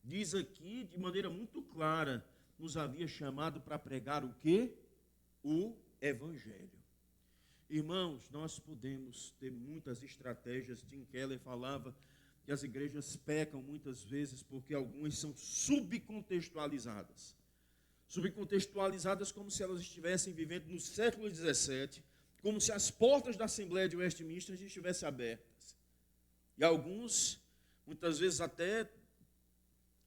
Diz aqui, de maneira muito clara, nos havia chamado para pregar o quê? O Evangelho. Irmãos, nós podemos ter muitas estratégias. Tim Keller falava que as igrejas pecam muitas vezes porque algumas são subcontextualizadas. Subcontextualizadas como se elas estivessem vivendo no século XVII, como se as portas da Assembleia de Westminster estivessem abertas. E alguns, muitas vezes até,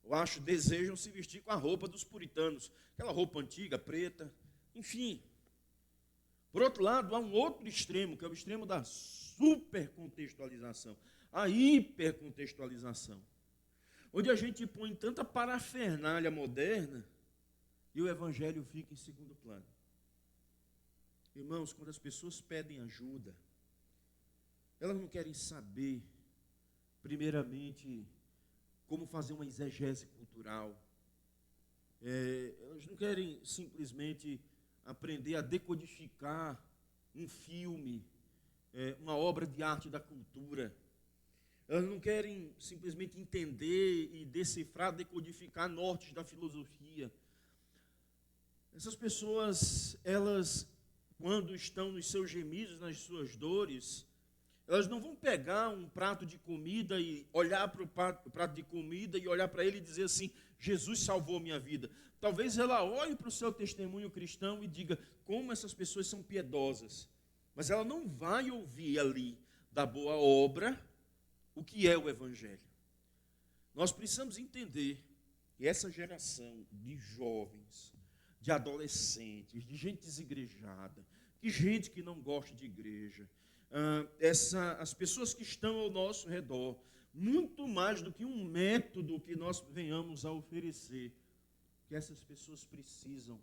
eu acho, desejam se vestir com a roupa dos puritanos, aquela roupa antiga, preta, enfim. Por outro lado, há um outro extremo, que é o extremo da supercontextualização, a hipercontextualização, onde a gente põe tanta parafernália moderna e o Evangelho fica em segundo plano. Irmãos, quando as pessoas pedem ajuda, elas não querem saber, primeiramente, como fazer uma exegese cultural. Elas não querem simplesmente aprender a decodificar um filme, uma obra de arte da cultura. Elas não querem simplesmente entender e decifrar, decodificar nortes da filosofia. Essas pessoas, elas, quando estão nos seus gemidos, nas suas dores, elas não vão pegar um prato de comida e olhar para o prato de comida e olhar para ele e dizer assim, Jesus salvou minha vida. Talvez ela olhe para o seu testemunho cristão e diga como essas pessoas são piedosas. Mas ela não vai ouvir ali da boa obra o que é o Evangelho. Nós precisamos entender que essa geração de jovens, de adolescentes, de gente desigrejada, de gente que não gosta de igreja, as pessoas que estão ao nosso redor, muito mais do que um método que nós venhamos a oferecer, que essas pessoas precisam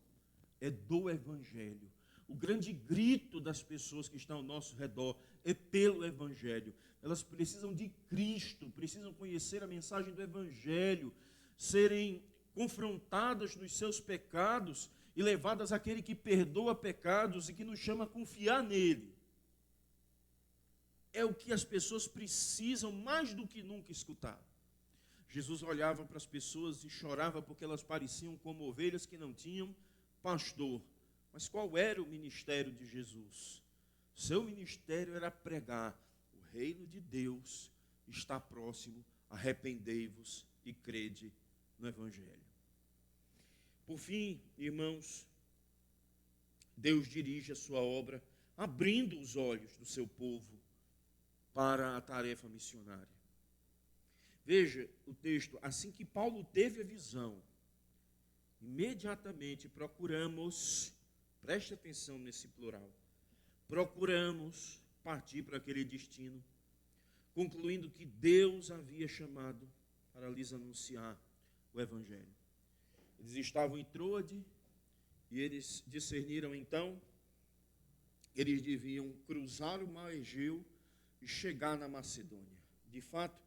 é do Evangelho. O grande grito das pessoas que estão ao nosso redor é pelo Evangelho. Elas precisam de Cristo, precisam conhecer a mensagem do Evangelho, serem confrontadas nos seus pecados e levadas àquele que perdoa pecados e que nos chama a confiar nele. É o que as pessoas precisam mais do que nunca escutar. Jesus olhava para as pessoas e chorava porque elas pareciam como ovelhas que não tinham pastor. Mas qual era o ministério de Jesus? Seu ministério era pregar: o reino de Deus está próximo, arrependei-vos e crede no Evangelho. Por fim, irmãos, Deus dirige a sua obra abrindo os olhos do seu povo para a tarefa missionária. Veja o texto, assim que Paulo teve a visão, imediatamente procuramos, preste atenção nesse plural, procuramos partir para aquele destino, concluindo que Deus havia chamado para lhes anunciar o Evangelho. Eles estavam em Troade e eles discerniram então, eles deviam cruzar o mar Egeu e chegar na Macedônia. De fato,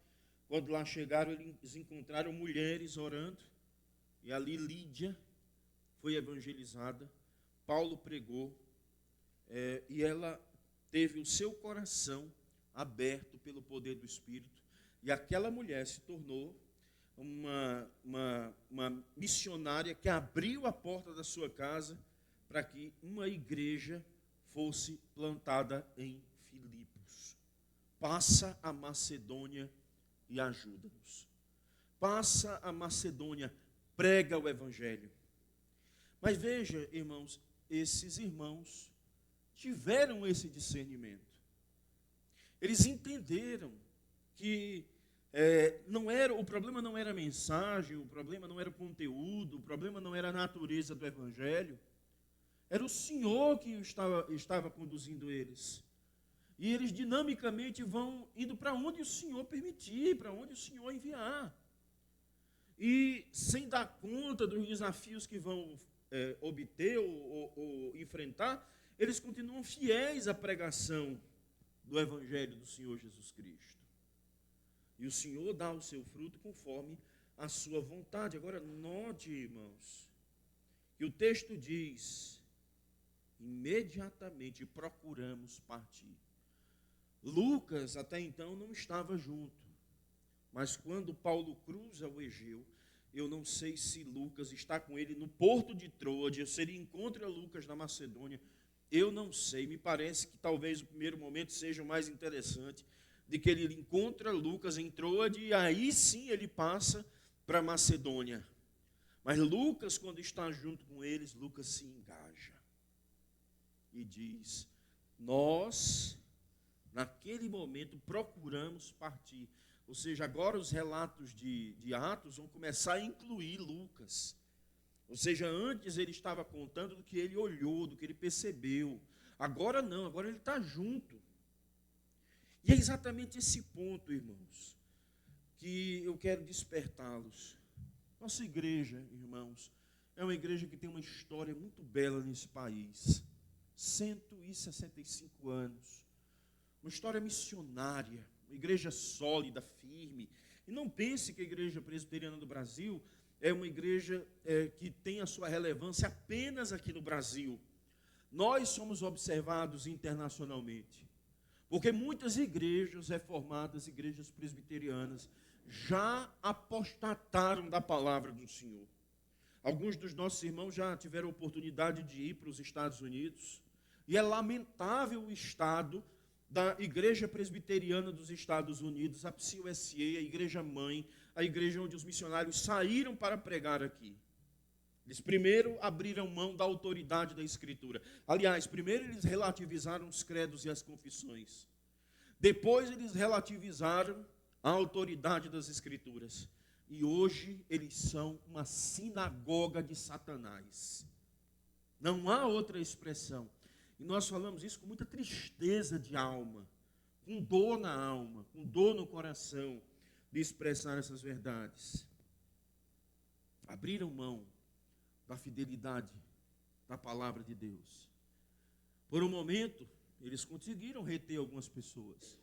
quando lá chegaram, eles encontraram mulheres orando, e ali Lídia foi evangelizada, Paulo pregou, e ela teve o seu coração aberto pelo poder do Espírito, e aquela mulher se tornou uma missionária que abriu a porta da sua casa para que uma igreja fosse plantada em Filipos. Passa a Macedônia e ajuda-nos. Passa a Macedônia, prega o evangelho. Mas veja, irmãos, esses irmãos tiveram esse discernimento. Eles entenderam que o problema não era a mensagem, o problema não era o conteúdo, o problema não era a natureza do evangelho. Era o Senhor que estava conduzindo eles. E eles dinamicamente vão indo para onde o Senhor permitir, para onde o Senhor enviar. E sem dar conta dos desafios que vão obter ou enfrentar, eles continuam fiéis à pregação do Evangelho do Senhor Jesus Cristo. E o Senhor dá o seu fruto conforme a sua vontade. Agora, note, irmãos, que o texto diz: imediatamente procuramos partir. Lucas, até então, não estava junto. Mas quando Paulo cruza o Egeu, eu não sei se Lucas está com ele no porto de Troade, ou se ele encontra Lucas na Macedônia. Eu não sei, me parece que talvez o primeiro momento seja o mais interessante, de que ele encontra Lucas em Troade e aí sim ele passa para Macedônia. Mas Lucas, quando está junto com eles, Lucas se engaja e diz: nós, naquele momento, procuramos partir. Ou seja, agora os relatos de Atos vão começar a incluir Lucas. Ou seja, antes ele estava contando do que ele olhou, do que ele percebeu. Agora não, agora ele está junto. E é exatamente esse ponto, irmãos, que eu quero despertá-los. Nossa igreja, irmãos, é uma igreja que tem uma história muito bela nesse país. 165 anos. Uma história missionária, uma igreja sólida, firme. E não pense que a Igreja Presbiteriana do Brasil é uma igreja que tem a sua relevância apenas aqui no Brasil. Nós somos observados internacionalmente, porque muitas igrejas reformadas, igrejas presbiterianas, já apostataram da palavra do Senhor. Alguns dos nossos irmãos já tiveram a oportunidade de ir para os Estados Unidos, e é lamentável o estado da Igreja Presbiteriana dos Estados Unidos, a PCUSA, a Igreja Mãe, a igreja onde os missionários saíram para pregar aqui. Eles primeiro abriram mão da autoridade da Escritura. Aliás, primeiro eles relativizaram os credos e as confissões. Depois eles relativizaram a autoridade das Escrituras. E hoje eles são uma sinagoga de Satanás. Não há outra expressão. E nós falamos isso com muita tristeza de alma, com dor na alma, com dor no coração, de expressar essas verdades. Abriram mão da fidelidade da palavra de Deus. Por um momento, eles conseguiram reter algumas pessoas,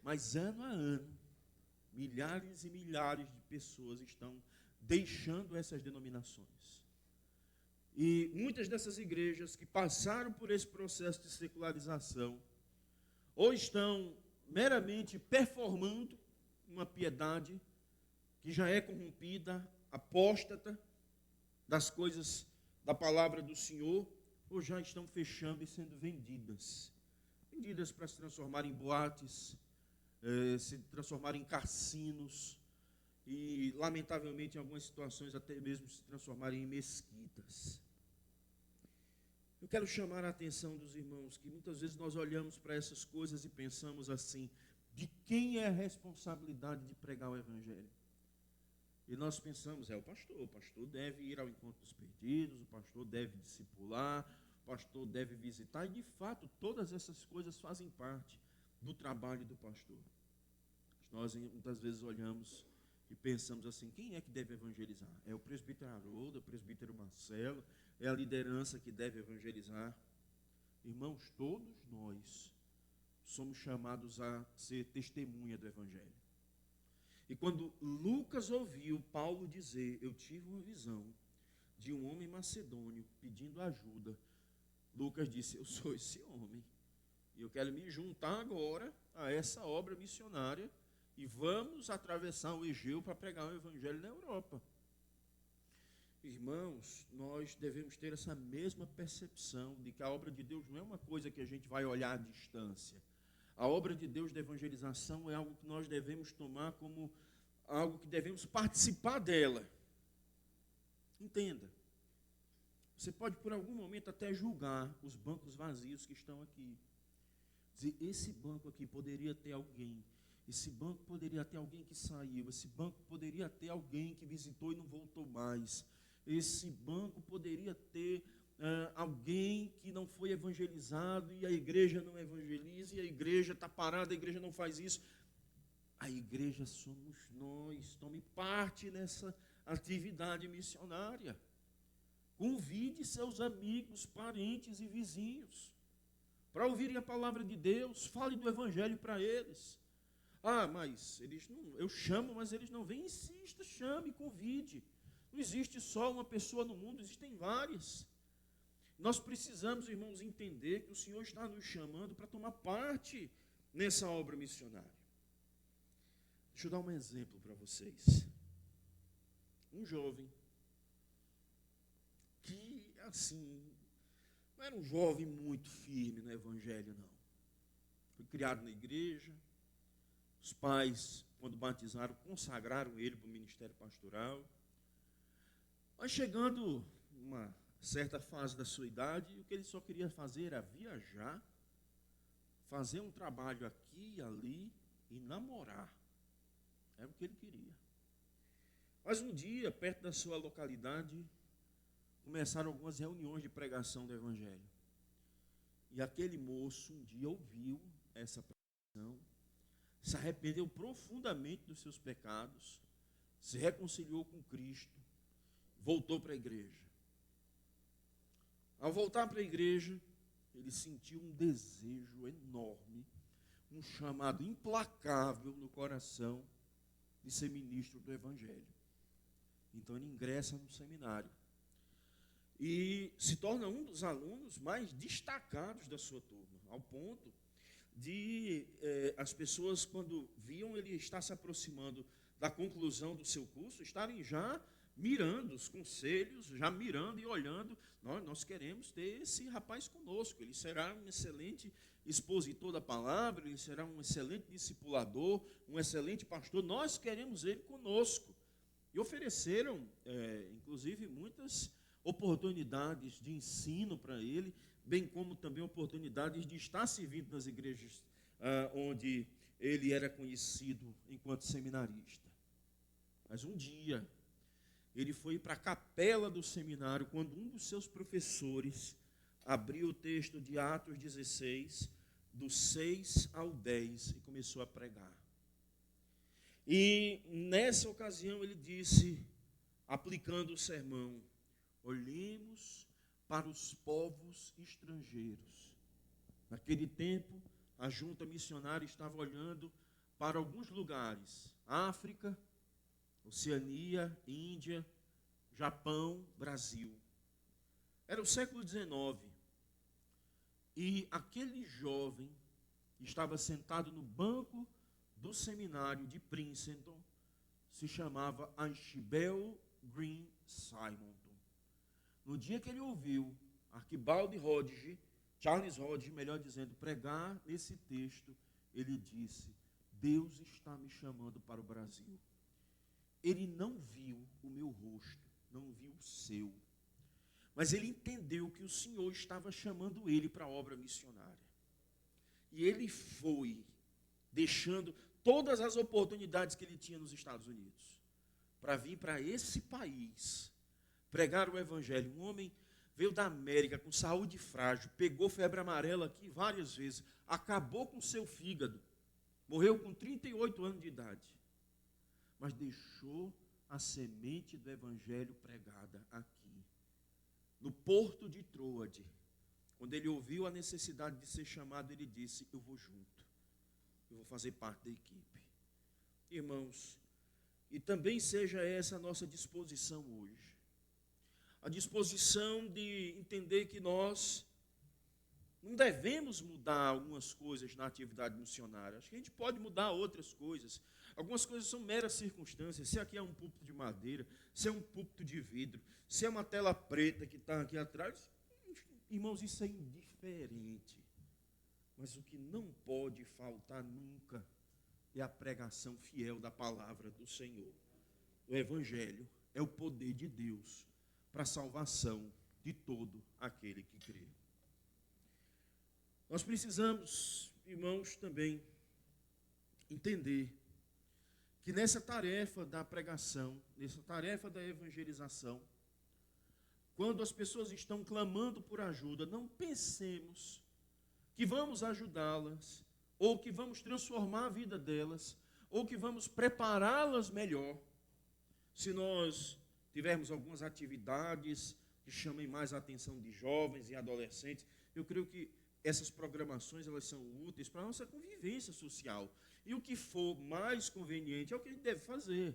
mas ano a ano, milhares e milhares de pessoas estão deixando essas denominações. E muitas dessas igrejas que passaram por esse processo de secularização, ou estão meramente performando uma piedade que já é corrompida, apóstata das coisas da palavra do Senhor, ou já estão fechando e sendo vendidas para se transformar em boates, se transformar em cassinos e, lamentavelmente, em algumas situações até mesmo se transformarem em mesquitas. Eu quero chamar a atenção dos irmãos que muitas vezes nós olhamos para essas coisas e pensamos assim: de quem é a responsabilidade de pregar o Evangelho? E nós pensamos, o pastor deve ir ao encontro dos perdidos, o pastor deve discipular, o pastor deve visitar, e de fato todas essas coisas fazem parte do trabalho do pastor. Nós muitas vezes olhamos e pensamos assim: quem é que deve evangelizar? É o presbítero Haroldo, é o presbítero Marcelo, é a liderança que deve evangelizar. Irmãos, todos nós somos chamados a ser testemunha do Evangelho. E quando Lucas ouviu Paulo dizer: eu tive uma visão de um homem macedônio pedindo ajuda, Lucas disse: eu sou esse homem, e eu quero me juntar agora a essa obra missionária, e vamos atravessar o Egeu para pregar o Evangelho na Europa. Irmãos, nós devemos ter essa mesma percepção de que a obra de Deus não é uma coisa que a gente vai olhar à distância. A obra de Deus da evangelização é algo que nós devemos tomar como algo que devemos participar dela. Entenda. Você pode por algum momento até julgar os bancos vazios que estão aqui. Dizer, esse banco aqui poderia ter alguém. Esse banco poderia ter alguém que saiu. Esse banco poderia ter alguém que visitou e não voltou mais. Esse banco poderia ter alguém que não foi evangelizado e a igreja não evangeliza, e a igreja está parada, a igreja não faz isso. A igreja somos nós. Tome parte nessa atividade missionária. Convide seus amigos, parentes e vizinhos para ouvirem a palavra de Deus. Fale do evangelho para eles. Ah, mas eles não, eu chamo, mas eles não vêm. Insista, chame, convide. Não existe só uma pessoa no mundo, existem várias. Nós precisamos, irmãos, entender que o Senhor está nos chamando para tomar parte nessa obra missionária. Deixa eu dar um exemplo para vocês. Um jovem que, assim, não era um jovem muito firme no evangelho, não. Foi criado na igreja. Os pais, quando batizaram, consagraram ele para o ministério pastoral. Mas chegando uma certa fase da sua idade, o que ele só queria fazer era viajar, fazer um trabalho aqui e ali e namorar. Era o que ele queria. Mas um dia, perto da sua localidade, começaram algumas reuniões de pregação do evangelho. E aquele moço um dia ouviu essa pregação, se arrependeu profundamente dos seus pecados, se reconciliou com Cristo, voltou para a igreja. Ao voltar para a igreja, ele sentiu um desejo enorme, um chamado implacável no coração de ser ministro do evangelho. Então ele ingressa no seminário e se torna um dos alunos mais destacados da sua turma, ao ponto de as pessoas, quando viam ele estar se aproximando da conclusão do seu curso, estarem já mirando os conselhos, já mirando e olhando, nós queremos ter esse rapaz conosco, ele será um excelente expositor da palavra, ele será um excelente discipulador, um excelente pastor, nós queremos ele conosco. E ofereceram, inclusive, muitas oportunidades de ensino para ele, bem como também oportunidades de estar servindo nas igrejas onde ele era conhecido enquanto seminarista. Mas um dia, ele foi para a capela do seminário, quando um dos seus professores abriu o texto de Atos 16, do 6 ao 10, e começou a pregar. E nessa ocasião ele disse, aplicando o sermão, olhemos para os povos estrangeiros. Naquele tempo, a junta missionária estava olhando para alguns lugares, África, Oceania, Índia, Japão, Brasil. Era o século XIX. E aquele jovem estava sentado no banco do seminário de Princeton, se chamava Archibald Green Simonton. No dia que ele ouviu Archibald Hodge, Charles Hodge, melhor dizendo, pregar nesse texto, ele disse, Deus está me chamando para o Brasil. Ele não viu o meu rosto, não viu o seu, mas ele entendeu que o Senhor estava chamando ele para a obra missionária. E ele foi, deixando todas as oportunidades que ele tinha nos Estados Unidos, para vir para esse país, pregar o evangelho. Um homem veio da América com saúde frágil, pegou febre amarela aqui várias vezes, acabou com seu fígado, morreu com 38 anos de idade. Mas deixou a semente do evangelho pregada aqui, no porto de Troade. Quando ele ouviu a necessidade de ser chamado, ele disse, eu vou junto, eu vou fazer parte da equipe. Irmãos, e também seja essa a nossa disposição hoje, a disposição de entender que nós não devemos mudar algumas coisas na atividade missionária. Acho que a gente pode mudar outras coisas, Algumas coisas são meras circunstâncias. Se aqui é um púlpito de madeira, se é um púlpito de vidro, se é uma tela preta que está aqui atrás, irmãos, isso é indiferente. Mas o que não pode faltar nunca é a pregação fiel da palavra do Senhor. O Evangelho é o poder de Deus para a salvação de todo aquele que crê. Nós precisamos, irmãos, também entender que nessa tarefa da pregação, nessa tarefa da evangelização, quando as pessoas estão clamando por ajuda, não pensemos que vamos ajudá-las, ou que vamos transformar a vida delas, ou que vamos prepará-las melhor, se nós tivermos algumas atividades que chamem mais a atenção de jovens e adolescentes. Eu creio que essas programações elas são úteis para a nossa convivência social. E o que for mais conveniente é o que a gente deve fazer.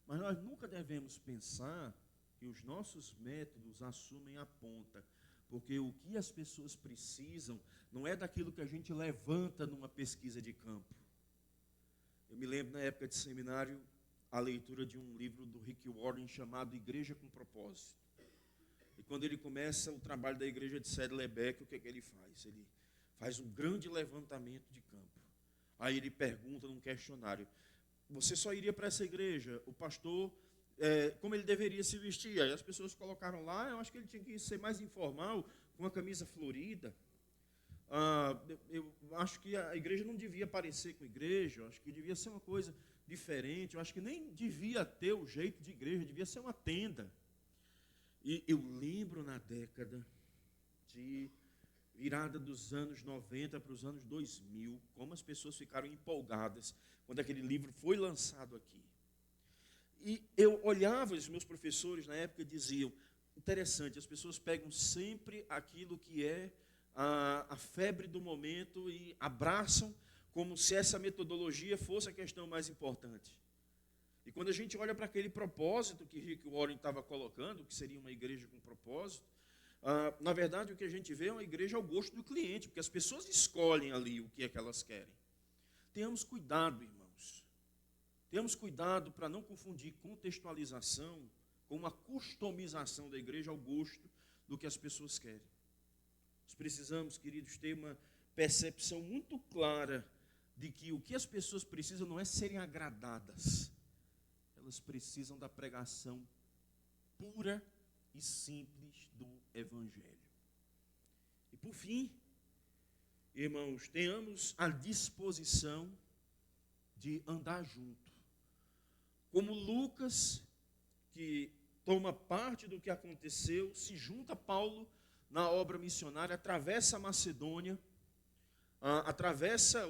Mas nós nunca devemos pensar que os nossos métodos assumem a ponta, porque o que as pessoas precisam não é daquilo que a gente levanta numa pesquisa de campo. Eu me lembro, na época de seminário, a leitura de um livro do Rick Warren chamado Igreja com Propósito. E quando ele começa o trabalho da igreja de Saddleback, o que é que ele faz? Ele faz um grande levantamento de campo. Aí ele pergunta num questionário: você só iria para essa igreja? O pastor, como ele deveria se vestir? Aí as pessoas colocaram lá, eu acho que ele tinha que ser mais informal, com uma camisa florida. Eu acho que a igreja não devia parecer com igreja, eu acho que devia ser uma coisa diferente, eu acho que nem devia ter o jeito de igreja, devia ser uma tenda. E eu lembro na década de virada dos anos 90 para os anos 2000, como as pessoas ficaram empolgadas quando aquele livro foi lançado aqui. E eu olhava, os meus professores na época diziam, interessante, as pessoas pegam sempre aquilo que é a febre do momento e abraçam como se essa metodologia fosse a questão mais importante. E quando a gente olha para aquele propósito que Rick Warren estava colocando, que seria uma igreja com propósito, na verdade o que a gente vê é uma igreja ao gosto do cliente, porque as pessoas escolhem ali o que é que elas querem. Tenhamos cuidado, irmãos. Tenhamos cuidado para não confundir contextualização com uma customização da igreja ao gosto do que as pessoas querem. Nós precisamos, queridos, ter uma percepção muito clara de que o que as pessoas precisam não é serem agradadas. Elas precisam da pregação pura e simples do Evangelho. E por fim, irmãos, tenhamos a disposição de andar junto. Como Lucas, que toma parte do que aconteceu, se junta a Paulo na obra missionária, atravessa a Macedônia, atravessa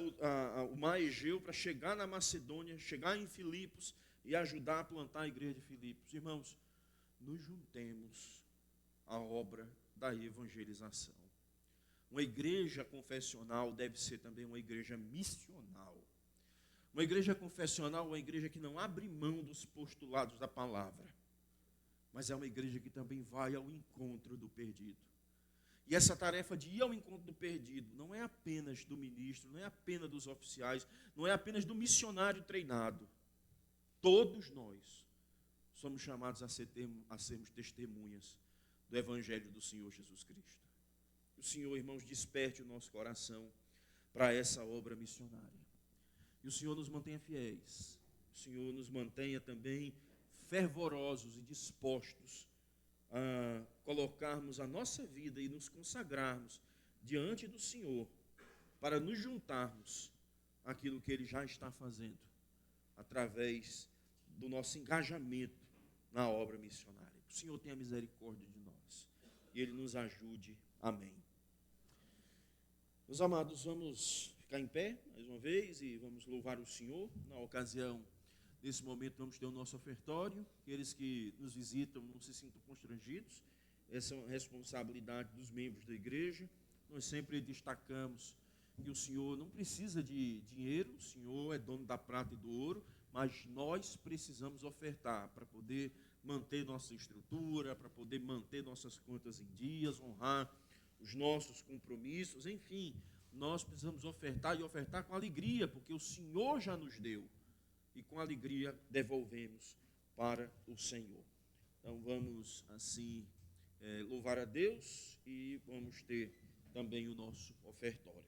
o mar Egeu para chegar na Macedônia, chegar em Filipos e ajudar a plantar a igreja de Filipos. Irmãos, nos juntemos à obra da evangelização. Uma igreja confessional deve ser também uma igreja missional. Uma igreja confessional é uma igreja que não abre mão dos postulados da palavra, mas é uma igreja que também vai ao encontro do perdido. E essa tarefa de ir ao encontro do perdido não é apenas do ministro, não é apenas dos oficiais, não é apenas do missionário treinado. Todos nós somos chamados a sermos testemunhas do Evangelho do Senhor Jesus Cristo. O Senhor, irmãos, desperte o nosso coração para essa obra missionária. E o Senhor nos mantenha fiéis. O Senhor nos mantenha também fervorosos e dispostos a colocarmos a nossa vida e nos consagrarmos diante do Senhor para nos juntarmos àquilo que Ele já está fazendo através do nosso engajamento na obra missionária. Que o Senhor tenha misericórdia de nós e Ele nos ajude. Amém. Meus amados, vamos ficar em pé mais uma vez e vamos louvar o Senhor. Na ocasião, nesse momento, vamos ter o nosso ofertório. Aqueles que nos visitam não se sintam constrangidos. Essa é uma responsabilidade dos membros da igreja. Nós sempre destacamos que o Senhor não precisa de dinheiro, o Senhor é dono da prata e do ouro, mas nós precisamos ofertar para poder manter nossa estrutura, para poder manter nossas contas em dias, honrar os nossos compromissos, enfim, nós precisamos ofertar e ofertar com alegria, porque o Senhor já nos deu. e com alegria devolvemos para o Senhor. Então vamos assim louvar a Deus e vamos ter também o nosso ofertório.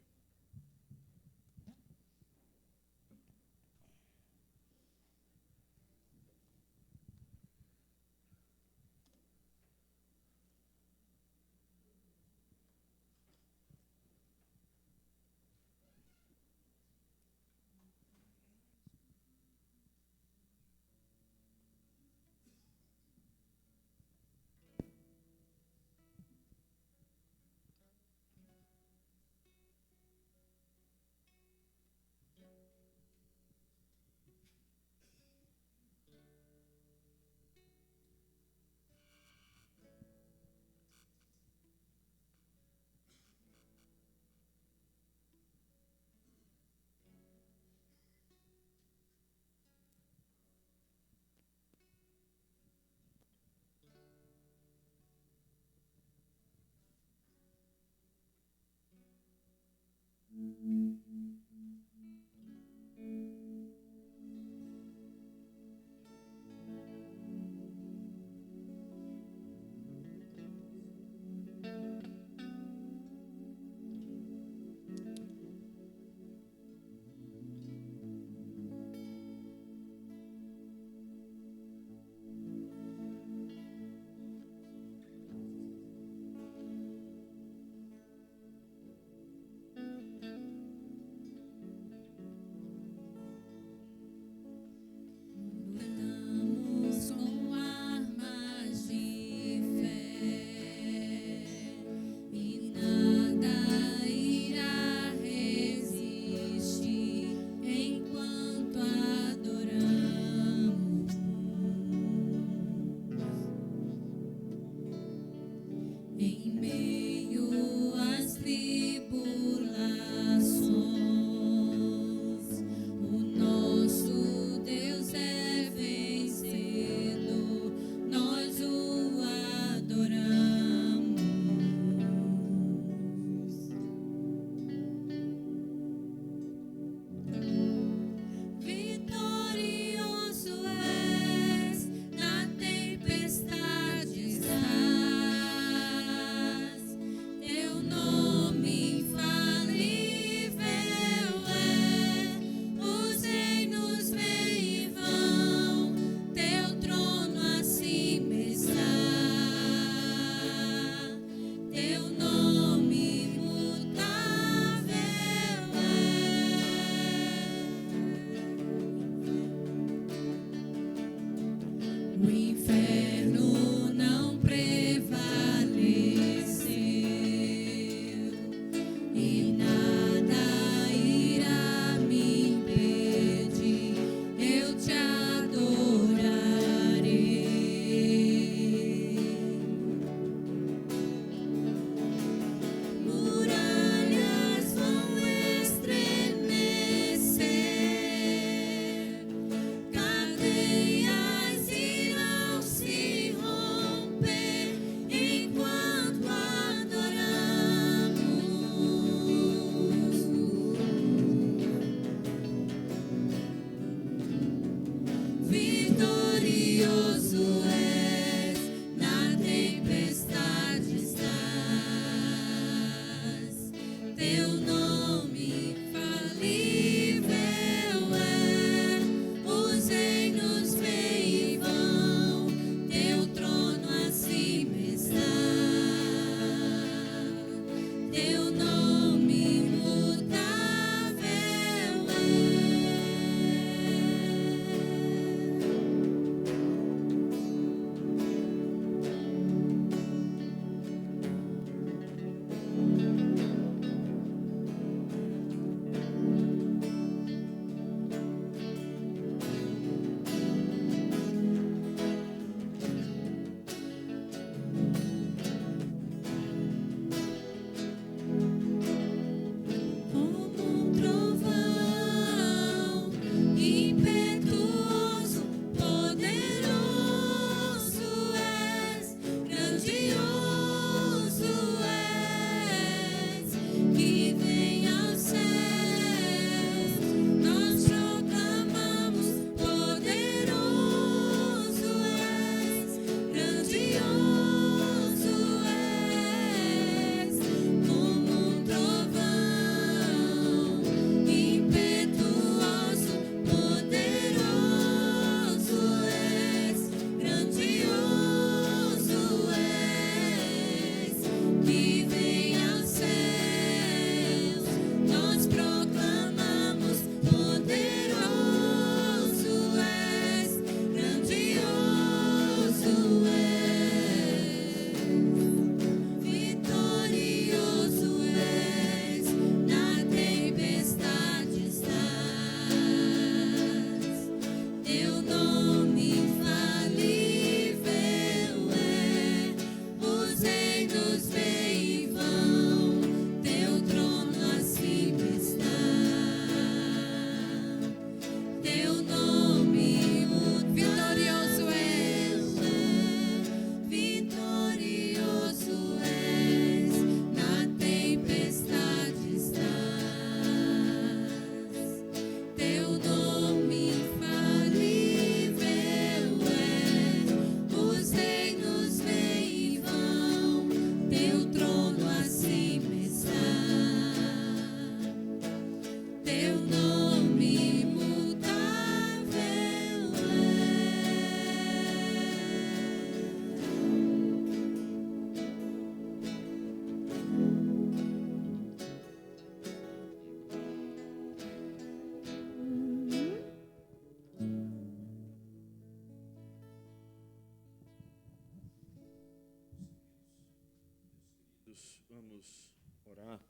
queridos, vamos orar,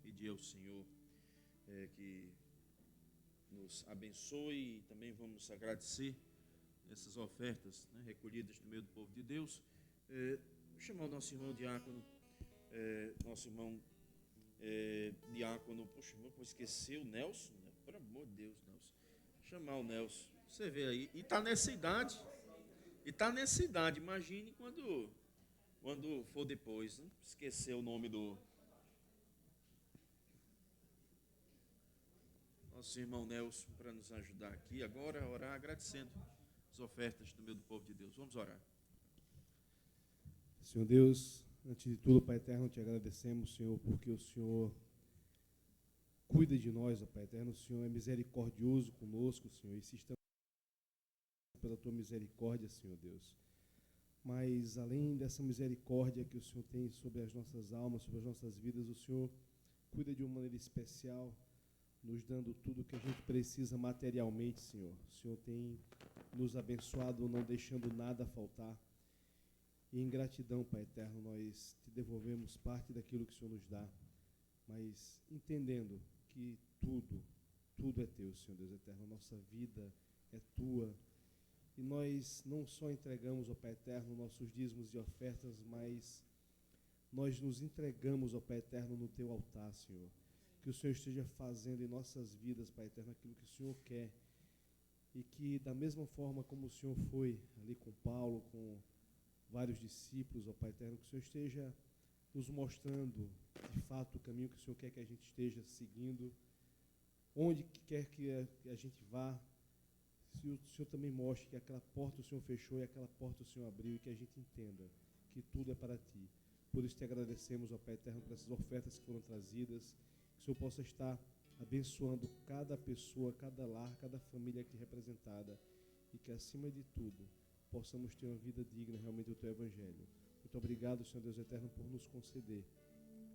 pedir ao Senhor que nos abençoe e também vamos agradecer essas ofertas, né, recolhidas no meio do povo de Deus. Vou chamar o nosso irmão diácono, diácono, poxa, vou esquecer o Nelson, né? Pelo amor de Deus, Nelson. Chamar o Nelson, você vê aí, e está nessa idade, imagine quando for depois, né? Esquecer o nome do nosso irmão Nelson para nos ajudar aqui agora a orar, agradecendo as ofertas do meio do povo de Deus. Vamos orar. Senhor Deus, antes de tudo, Pai Eterno, te agradecemos, Senhor, porque o Senhor cuida de nós, ó Pai Eterno. O Senhor é misericordioso conosco, Senhor, e se estamos pela tua misericórdia, Senhor Deus. Mas além dessa misericórdia que o Senhor tem sobre as nossas almas, sobre as nossas vidas, o Senhor cuida de uma maneira especial, nos dando tudo o que a gente precisa materialmente, Senhor. O Senhor tem nos abençoado, não deixando nada faltar. E em gratidão, Pai Eterno, nós te devolvemos parte daquilo que o Senhor nos dá, mas entendendo que tudo é teu, Senhor Deus Eterno. A nossa vida é tua. E nós não só entregamos, ó Pai Eterno, nossos dízimos e ofertas, mas nós nos entregamos, ó Pai Eterno, no teu altar, Senhor. Que o Senhor esteja fazendo em nossas vidas, Pai Eterno, aquilo que o Senhor quer. E que da mesma forma como o Senhor foi ali com Paulo, com vários discípulos, ó Pai Eterno, que o Senhor esteja nos mostrando de fato o caminho que o Senhor quer que a gente esteja seguindo, onde quer que a gente vá. Se o Senhor também mostre que aquela porta o Senhor fechou e aquela porta o Senhor abriu, e que a gente entenda que tudo é para Ti. Por isso te agradecemos, ó Pai Eterno, por essas ofertas que foram trazidas, que o Senhor possa estar abençoando cada pessoa, cada lar, cada família aqui representada, e que acima de tudo possamos ter uma vida digna realmente do Teu Evangelho. Muito obrigado, Senhor Deus Eterno, por nos conceder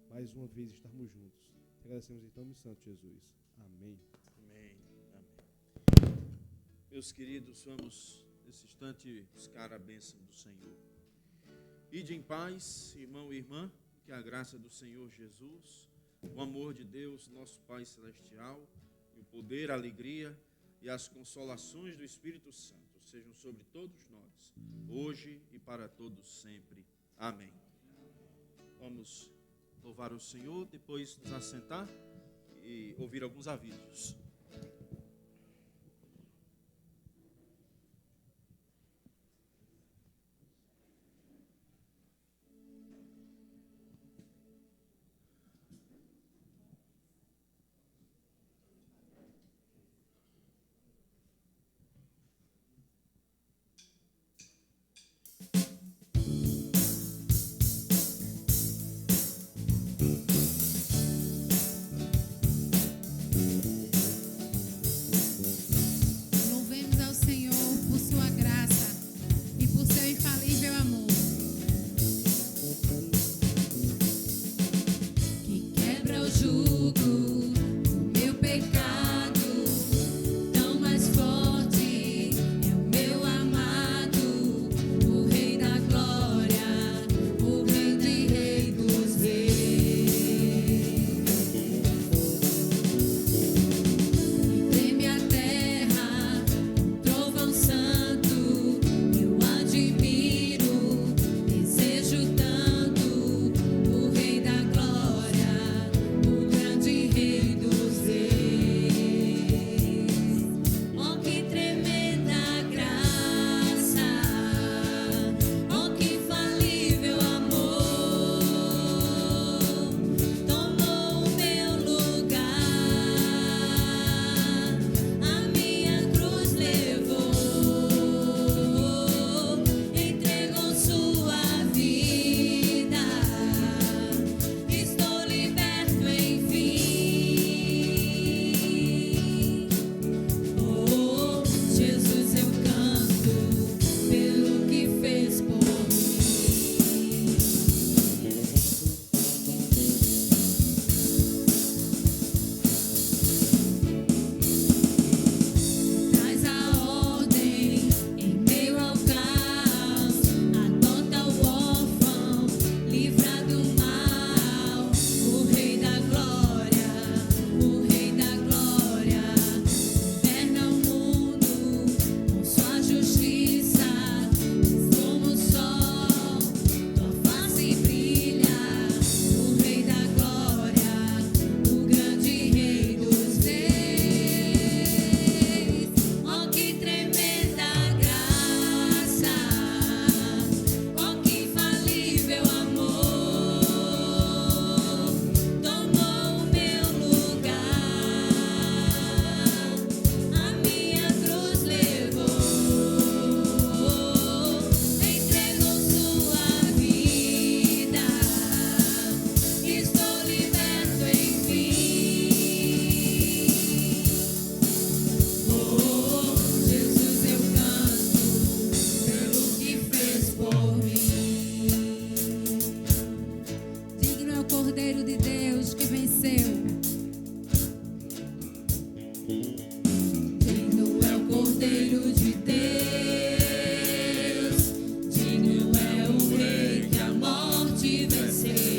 mais uma vez estarmos juntos. Te agradecemos em nome santo, Jesus. Amém. Amém. Amém. Meus queridos, vamos nesse instante buscar a bênção do Senhor. Ide em paz, irmão e irmã, que a graça do Senhor Jesus, o amor de Deus, nosso Pai Celestial, e o poder, a alegria e as consolações do Espírito Santo sejam sobre todos nós, hoje e para todos sempre. Amém. Vamos louvar o Senhor, depois nos assentar e ouvir alguns avisos. Cordeiro de Deus que venceu. Digno é o Cordeiro de Deus, digno é o Rei que a morte venceu.